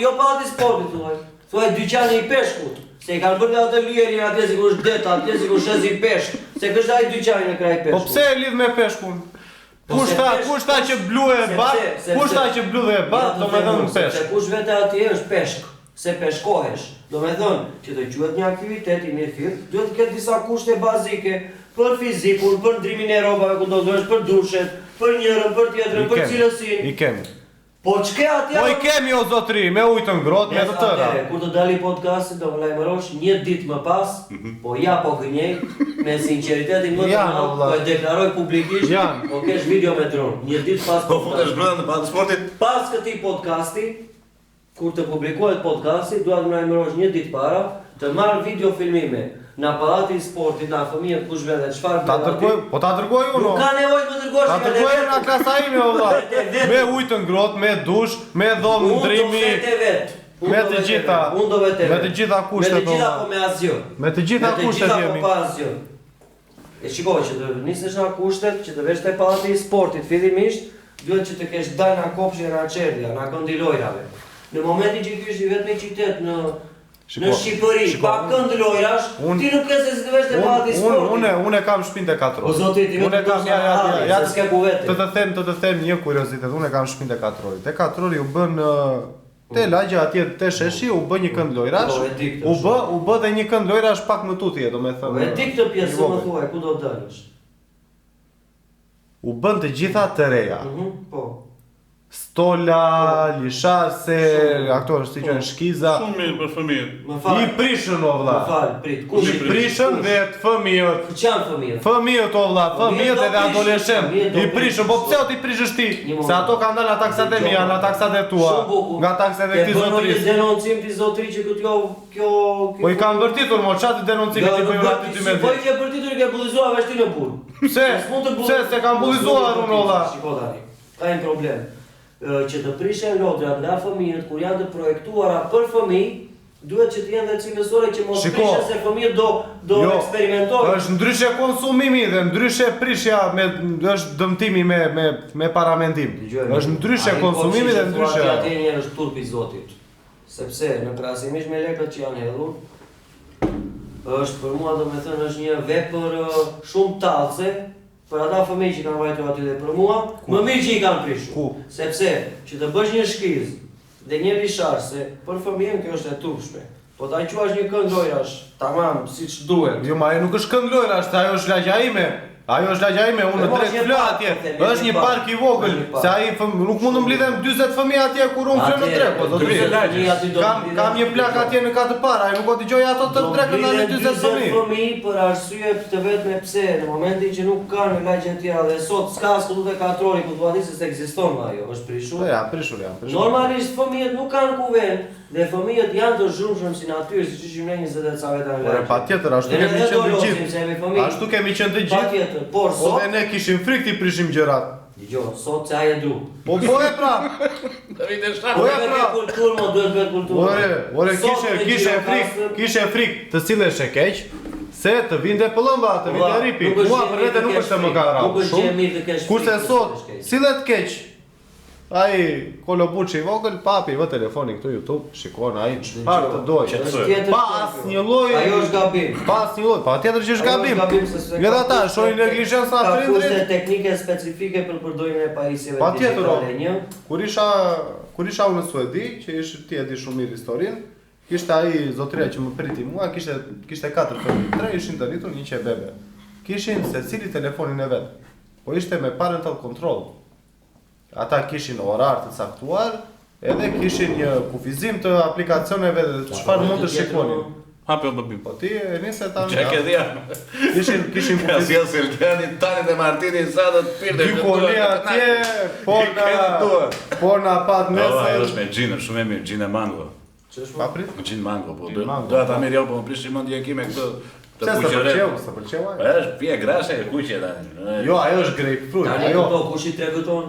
jo pallati i sportit thuaj. Thuaj dyqani i peshkut. Se i kanë bërë atë lyerjen atje sikur është det, atje sikur shezi peshk. Se kështë ai dyqani në kraj peshkut. Po pse e lidh me peshkun? Kush tha që blu e bat? Kush tha që blu e bat, domethënë peshk. Se kush vete atje është peshk, se peshkohesh. Domethënë që të quhet një aktivitet i mirë, duhet të ketë disa kushte bazike për fizikun, për ndrimin e rrobave ku do duhesh, për dushet, për njërën, për tjetrën, për cilësinë. I kemi. Po ç'ke atje? Po i kemi o zotri, me ujë të ngrohtë, me të tëra. Kur të dali podcasti do më lajmërosh një ditë më pas, po ja po gënjej me sinqeritetin më të madh, po e deklaroj publikisht, po kesh video me dron. Një ditë pas po futesh brenda në pallë sportit. Pas këtij podcasti, kur të publikohet podcasti, dua të më lajmërosh një ditë para, të marr video filmime. Në pallati i sportit, në fëmijët kush vete, çfarë bëhet? Po ta dërgoj unë. Nuk ka nevojë të dërgosh. Ta dërgoj në klasa ime o vëlla. Me ujë të ngrohtë, me dush, me dhomë ndrimi. Me të gjitha. Unë do vete. Me të gjitha kushtet. Me të gjitha po me asgjë. Me të gjitha kushtet jemi. Me të gjitha po pa asgjë. E shikoj që të nisësh nga kushtet, që të vesh te pallati i sportit fillimisht, duhet që të kesh dalë nga kopshti nga Çerdhja, nga këndi lojrave. Në momentin që ky është vetëm një qytet në Shqipëri, pa kënd lojrash, ti nuk ke se si të vesh te pallati i sportit. Unë kam shtëpinë te Katrori. O zoti, ti vetë kam ja të s'ke ku vete. Të të them një kuriozitet, unë kam shtëpinë te Katrori. Te Katrori u bën te lagja atje te sheshi u bë një kënd lojrash. U bë dhe një kënd lojrash pak më tutje, domethënë. E di këtë pjesë më thuaj, ku do dalësh? U bën të gjitha të reja. Po. Stola, lishase, ato si quhen shkiza. Shumë mirë për fëmijët. I prishën o vëlla. Më fal, prit. Kush I prishën vetë fëmijët. Çan fëmijët? Fëmijët o vëlla, fëmijët edhe adoleshent. I prishën, po pse o ti prishësh ti? Se ato kanë dalë nga taksat e mia, nga taksat e tua, nga taksat e këtij zotris. Ke denoncim ti zotri që kjo Po i kanë vërtitur mo çati denoncimi ti bëjnë aty ti me. Po i ke vërtitur i ke bullizuar vesh ti në burg. Pse? Pse se kanë bullizuar unë vëlla? Shiko tani. Ka një problem. Që të prishen lodrat nga fëmijët kur janë të projektuara për fëmijë, Duhet që të jenë dhe cilësore që mos Shiko. prishen se fëmijët do Jo, eksperimentojnë. është ndryshe konsumimi dhe ndryshe prishja është dëmtimi me paramendim. Është ndryshe konsumimi dhe ndryshe. Ai atje njerë është turpi i Zotit. Sepse në krahasimisht me lekët që janë hedhur, është për mua domethënë është një vepër shumë tallse për ata fëmijë që kanë vajtur aty dhe për mua, më mirë që i kanë prishur. Ku? Sepse që të bësh një shkizë dhe një lisharse, për fëmijën kjo është e turpshme. Po ta quash një këngë lojrash, tamam, siç duhet. Jo, ma e nuk është këngë lojra, ajo është lagja ime. Ajo është lagja ime, unë mos drejt një flë park, atje. po, Është një park i vogël, një park. se ai nuk mund të mblidhem 40 fëmijë atje kur unë flë në drek, po do të thënë. Kam një plak atje në katë para, ai nuk do dëgjoj ato të drekën në 40 fëmijë. fëmijë për arsye të vetme pse në momentin që nuk kanë lagje të tjera dhe sot s'ka askull te katrori ku thua se ekziston ajo, është prishur. Po ja, prishur jam. Normalisht fëmijët nuk kanë ku vend dhe fëmijët janë të zhurmshëm si natyrë, siç ishim ne 20 ca veta në Por lagje. patjetër, ashtu kemi qenë të gjithë. Ashtu kemi qenë të gjithë. Patjetër, por Po sot dhe ne kishim frikë ti prishim gjërat. dëgjoj, sot çaj e du. Po e pra. David e Po shtat. ja pra kulturë, mo duhet vetë kulturë. Ore, Sot me kishe frikë të sillesh e keq, se të vinte pëllëmba, të vinte ripi. Mua për vete nuk është se më ka rrallë. Nuk është gjë e mirë të kesh. Kurse frikë, sot, s'kesh keq. sillet keq. Ai kolobuçi i vogël, papi vë telefonin këtu YouTube, shikon ai çfarë të doj. Është tjetër Pa gjë, asnjë lloj. Ajo është gabim. Pa asnjë lloj, patjetër që është gabim. Edhe ata shohin neglizhencë Ka kushte prindrit. teknike specifike për përdorimin e pajisjeve Patjetër, digjitale. Një, Kur isha unë në Suedi, që ti e di shumë mirë historinë, kishte ai zotëria që më priti mua, kishte 4 fëmijë, 3 ishin të rritur, 1 që e bebe. Kishin secili telefonin e vet. Po ishte me parental control. Ata kishin orar të caktuar, edhe kishin një kufizim të aplikacioneve dhe çfarë mund të shikonin. Hape o bëbim. Po ti e nisi ta. Çka ke dhja? Kishin Ka kufizim. si Seltiani, Tani dhe Martini sa do të pirte. Dy koli atje, por na pat Ajo nesër. është me gjinë, shumë e mirë, gjinë e mango. Pa prit. Gjinë mango, po. Gjinë mango. Do ata mirë jo, po më prish mendje kime këtë të Pse s'të kuqëre. pëlqeu, s'të pëlqeu Po ai? është pije grashe e kuqe tani. Jo, ajo është grapefruit, tani ajo. këto kush i tregëton?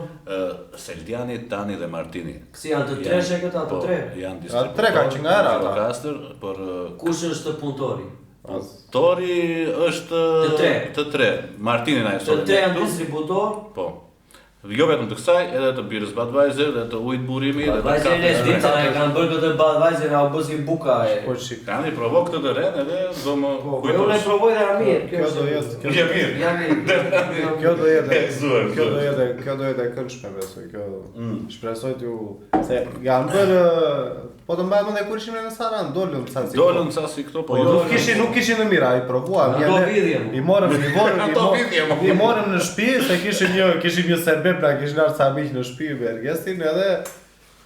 Seltiani, Tani dhe Martini. Kësi janë të treshe këta, të Po, tre? janë Janë tre, kanë që nga era ata. Gjirokastër, por Kush është punëtori? Tori është të tre. Martini na e Të tre janë distributor? Po. Jo vetëm të kësaj, edhe të birës Budweiser, dhe të ujit burimi, dhe të Budweiser e Lesdica e kanë bërë këtë Budweiser na u bësi buka e. Po shik. Tani provo këtë të ren edhe do më Po unë e provoj dhe mirë, Kjo do jetë, Je mirë. Ja mirë. kjo do jetë, E gëzuar, kjo do jetë e këndshme besoj. Kjo shpresoj t'ju se janë bërë po të mbajmë edhe kur ishim në Saran, dolën sa si. Dolën sa si këto, po jo. Nuk kishin në mira, i provuam. Ato vidhjem. I morëm Ato i morëm në shtëpi se kishim një sebeb na kishin ardhur sa miq në shtëpi Bergestin edhe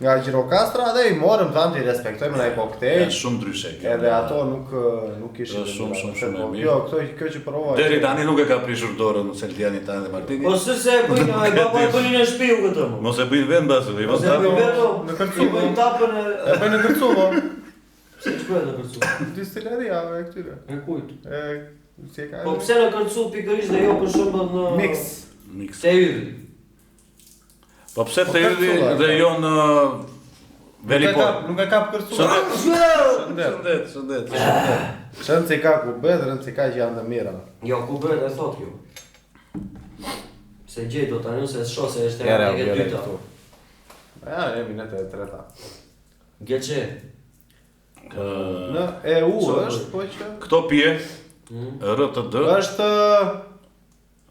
nga Gjirokastra dhe i morëm tani i respektojmë në ai koktejl. Është shumë ndryshe kjo. Edhe ato nuk kishin. Është shumë e Po, mirë. Jo, kjo që provoj. Deri tani nuk e ka prishur dorën Seltiani, Tani dhe Martini. Po se bëjnë, ai baba e bënin në shtëpi këtë më. Mos e bëjnë vend mbas, i mos Se bëjnë ta. veto, në i kërcu, bëjnë tapën e... E bëjnë në kërcuvo. Si që bëjnë në kërcu? Distilleria e këtyre. E kujt? Si e ka? Po pse në kërcu pikërisht dhe jo për shembull në... Mix. Se ylli. Po pse Po të ylli kërcuva, dhe jo në Velipor? Nuk e kap kërcuvo. Shëndet. Shënë si ka ku bëhet, rënë si ka që janë të mira. Jo, ku bëhet e thot kjo. Se gjej do tani se shoh se është Jere, e jere dyta. këtu. Ja, jemi në të treta. Gjeçe. Në EU është, po që... Këto pije, RTD, është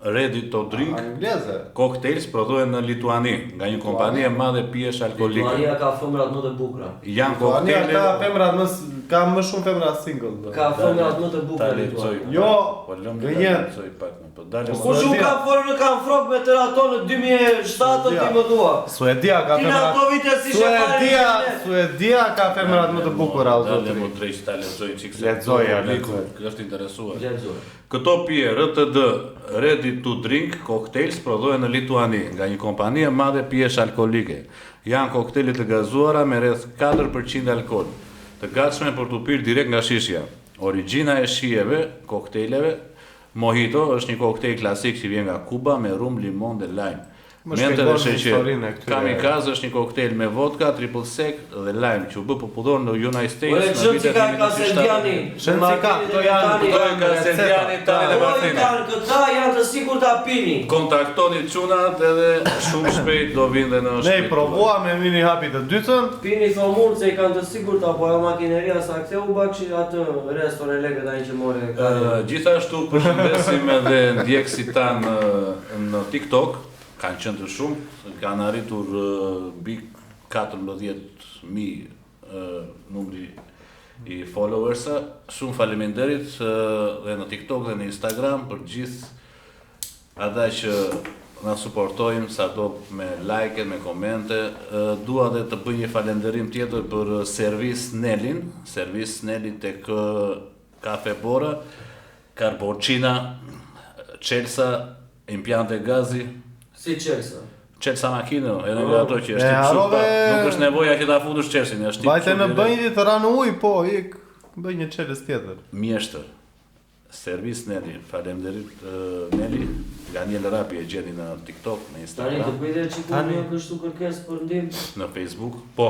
Ready to Drink, angleze. cocktails prodhohen në Lituani, nga një kompani e madhe pijesh alkolike. Lituania ka femrat më të bukura. Janë Lituania koktejle... ka femrat ka më shumë femra single. Ka femrat më të bukura Ta në lexoj. Lituania. Jo, Po lëm gënjen. lexoj pak më, po dalë Po, më. Kush u ka forë në kam frok me teraton në 2007 ti më dua. Suedia ka Ti në femrat. ato vite si shefare. Suedia ka femrat më të bukura o Dalë zotri. më drejt ta lexoj çik se. Lexoja, publiku lexoj. është interesuar. Lexoj. Këto pije RTD Ready to Drink cocktails prodhohen në Lituani nga një kompani e madhe pijesh alkolike. Janë koktejle të gazuara me rreth 4% alkool, të gatshme për t'u pirë direkt nga shishja. Origjina e shijeve, koktejleve, Mojito është një koktejl klasik që vjen nga Kuba me rum, limon dhe lajm. Mente dhe sheqer. Kamikaze është një koktejl me vodka, triple sec dhe lime që u bë popullor në United States në vitet 1970. Shëncika, këto janë Këta janë të sigurt ta pini. Kontaktoni çunat edhe shumë shpejt do vinë dhe në Ne shtëpi. i provuam me mini hapi të dytën. Pini thomur se i kanë të sigurt apo ajo makineria sa ktheu bakshi atë reston e lekët ai që mori. Gjithashtu përshëndesim edhe ndjekësit tanë në TikTok. Kanë qenë të shumë, kanë arritur mbi 14.000 numri i followersa. Shumë faleminderit dhe në TikTok dhe në Instagram për gjithë ata që na suportojnë sado me like, me komente. Dua dhe të bëj një falenderim tjetër për servis Neli tek Kafe Bora, Carboncina, Chelsea, impiante gazi. Si Chelsea. Chelsea makino, edhe nga ato që është i kështu, nuk është nevoja që ta futush Chelsean, është i Vajte në bënjë të ranë ujë, po, ik bëj një Chelsea tjetër. mjeshtër. Servis Neli, faleminderit Neli, Daniel Rapi e gjeni në TikTok, në Tani të Instagram, bëjë që një kështu kërkesë për ndihmë. në Facebook. Po.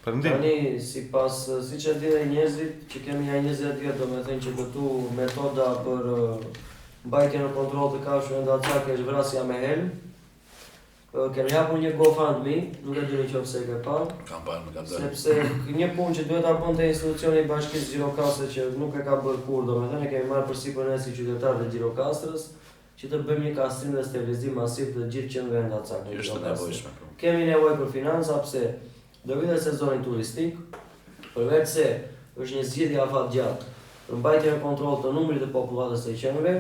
Përndim. Tani siç e dinë njerëzit që kemi ja 20 vjet, domethënë që këtu metoda për mbajtjen në kontroll të kafshëve ndacake është vrasja me helm. Kemi hapur një GoFundMe, nuk e di nëse e ke parë. Kam parë më kanë dhënë. Sepse një punë që duhet ta bënte institucioni i Bashkisë Gjirokastre që nuk e ka bërë kur, domethënë kemi marrë përsipër ne si qytetarë të Gjirokastrës që të bëjmë një kastrim dhe sterilizim masiv të gjithë qendrave ndacake. Është nevojshme. Kemi nevojë për financa pse do vitet sezoni turistik, përveç se është një zgjedhje afatgjatë për mbajtjen e kontrollit të numrit të popullatës së qenëve,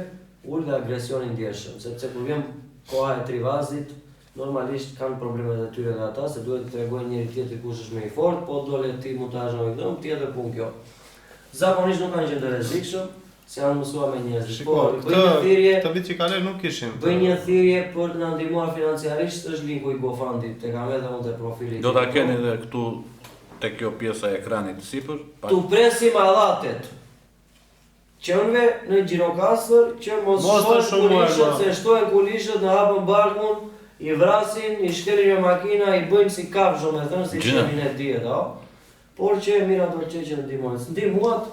ul dhe agresioni ndjeshëm, sepse kur vjen koha e trivazit, normalisht kanë problemet e tyre dhe ata, se duhet të tregojnë njëri tjetrit kush është më i fortë, po dole ti mutazh në dhëm, tjetër punë kjo. Zakonisht nuk kanë qenë të rrezikshëm, se janë mësuar me njerëz. Po, bëj një thirrje, Të vit që kaloi nuk kishin. bëj një thirrje për të na ndihmuar financiarisht, është linku i GoFundit, tek kam edhe unë te profili. Do ta keni edhe këtu tek kjo pjesa e ekranit sipër. Tu presim allatet. Qenëve në Gjirokastër që mos të shtojnë kulishët, shumojnë, se shtojnë kulishët në hapën barkun, i vrasin, i shkelin me makina, i bëjnë si kafshë, me thënë, si shemin e diet, por që mira do që në ndihmojnë. Ndihmuat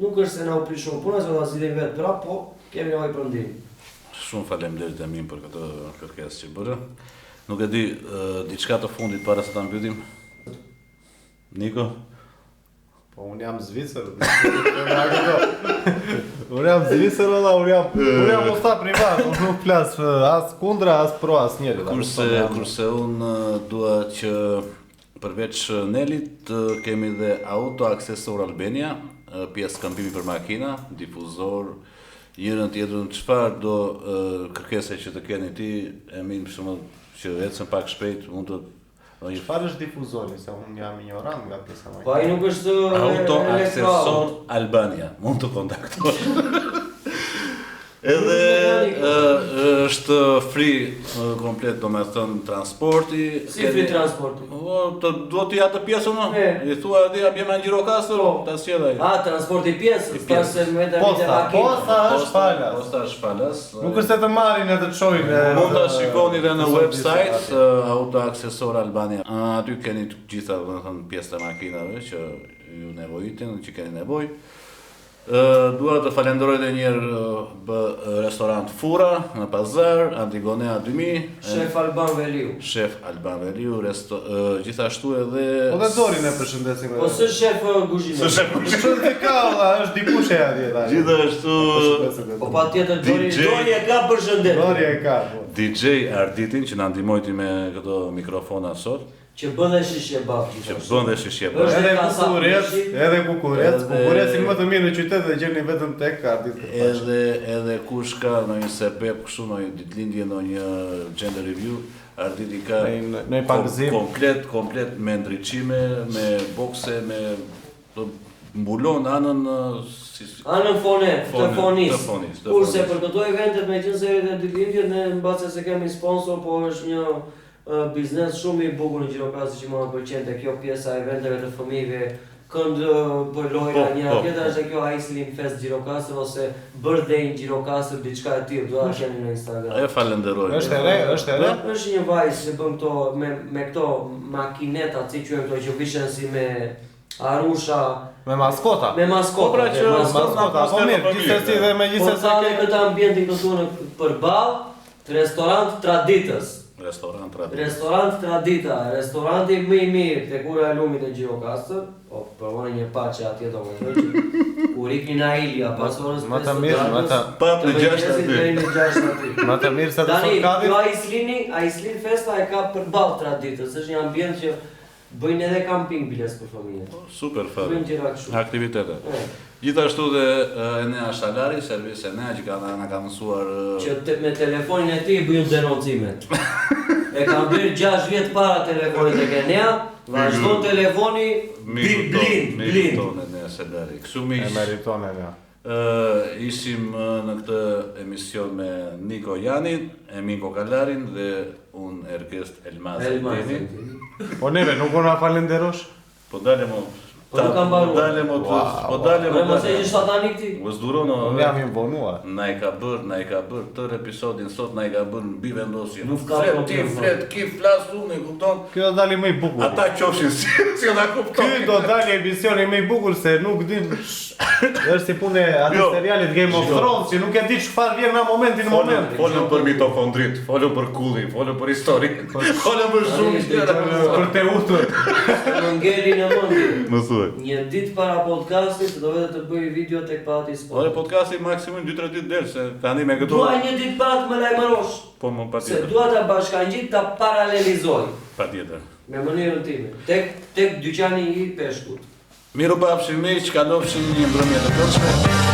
nuk është se na u prish shumë puna, se do ta zgjidhim vetë prapë, po kemi nevojë për ndihmë. Shumë faleminderit Emin për këtë kërkesë që bëre. Nuk e di, diçka të fundit para se ta mbyllim. Niko? Po unë jam Zvicër. Unë jam Zvicër, unë jam usta privat, unë nuk flas as kundra, as pro as njëri. Kurse unë dua që përveç Nelit kemi dhe Auto Accessor Albania, pjesë këmbimi për makina, difuzor, njërën tjetrën, çfarë do kërkese që të keni ti, Emin, për shembull, që ecën pak shpejt, mund të Çfarë është difuzori, se unë jam ignorant nga pjesa më. Po ai nuk është Auto elektro. Accessor Albania, mund të kontaktosh. Edhe është free komplet, domethënë transporti. Si free transporti? Do t'i ja të pjesën, no? I thua edhe bjem në Gjirokastër, ta sjell ai. Transporti pjesës, pasë me të Posta është falas. Posta është falas. Nuk është se të marrin e të çojnë. Mund ta shikoni edhe në website Auto Accessor Albania. Aty keni të gjitha, domethënë, pjesët e makinave që ju nevojitin, që keni nevojë. Dua të falenderoj edhe një herë restorant Fura në Pazar, Antigonea 2000, Shef Alban Veliu. Shef Alban Veliu, gjithashtu edhe Po dhe Zorin e përshëndesim. Po së shef Guzhino. Çfarë ka valla, është dikush e atje tani. Gjithashtu Po patjetër Dori e ka përshëndet. Dori e ka. DJ Arditin që na ndihmojti me këto mikrofona sot, Që bën dhe shishje babë. që bën dhe shishje bab. Edhe kukurec më të mirë në qytet dhe gjeni vetëm tek Ardit. Edhe kush ka ndonjë sebeb kështu, ndonjë ditëlindje, ndonjë gender review, Arditi ka në pagëzim komplet me ndriçime, me bokse, me mbulon anën Anën fonet, të fonis. Kurse Kurse për këto eventet me qenë serit e ditëlindjet, ne mbase se kemi sponsor, po është një biznes shumë i bukur në Gjirokastër që më pëlqen te kjo pjesa e eventeve të fëmijëve, kënd për lojra një tjetër është kjo Iceland Fest Gjirokastër ose Birthday Gjirokastër diçka e tillë, do ta keni në Instagram. E falenderoj. Është e re, është e re. Është një vajzë që bën këto me këto makineta, si quhen këto që vishen si me arusha, Me maskota. me maskota. Pra që Maskota, po mirë, gjithsesi dhe me Po gjithsesi ka dhe këtë ambientin këtu në përballë, restorant Traditës. Restorant Tradita, restoranti më i mirë te kura e lumit e Gjirokastër. Po provoni një paçe atje domethënë. Kur ikni në Ilja pas orës 5. Më të mirë, më të Pat në 6 aty. më të mirë se të Tani, sot kavi. kjo Iceland Festa e ka përballë Traditës, është një ambient që bëjnë edhe camping biles për fëmijët. Super fare. Bëjnë gjëra kështu. Aktivitete. Gjithashtu dhe Enea Shalari, servis Enea që na ka mësuar Që me telefonin e tij bëjnë denoncimet. E kam bërë 6 vjet para telefonit e Enea, vazhdon telefoni blind. Enea Shalari. Kështu E miq. meriton Enea. Ishim në këtë emision me Niko Janin, Emiko Kalarin dhe unë Ergest Elmaz Altini. Po neve, nuk na falenderosh? Po dalem o... Po nuk kam mbaruar. Dalem o... Po dalem Po o... mos e që satanik ti. U zduron o... Unë jam imponuar. Na i ka bër tër episodin sot, na i ka bër mbi vendosje. Nuk ka Flet, problem, ti flet, ki flas unë, e kupton? Kjo do dali më i bukur. Ata qofshin si na kupton. Ky do dali emisioni më i bukur se nuk din. Është si punë atë Jo. serialit Game of Thrones, që nuk e di çfarë vjen në momentin Folëm për mitokondrit, folëm për kullin, folëm për historinë, folëm për shumë gjëra. për te utur. Më ngeli në mendje. Më thuaj. Një ditë para podcastit do vetë të bëj video tek Pati Sport. Ore podcasti maksimum 2-3 ditë del se tani me këto Dua një ditë para të më lajmërosh. po më Se patjetër. dua ta bashkangjit ta paralelizoj Patjetër. me mënyrën time. Tek dyqani i peshkut. Miru pafshim miq, kalofshin një mbrëmje të këndshme.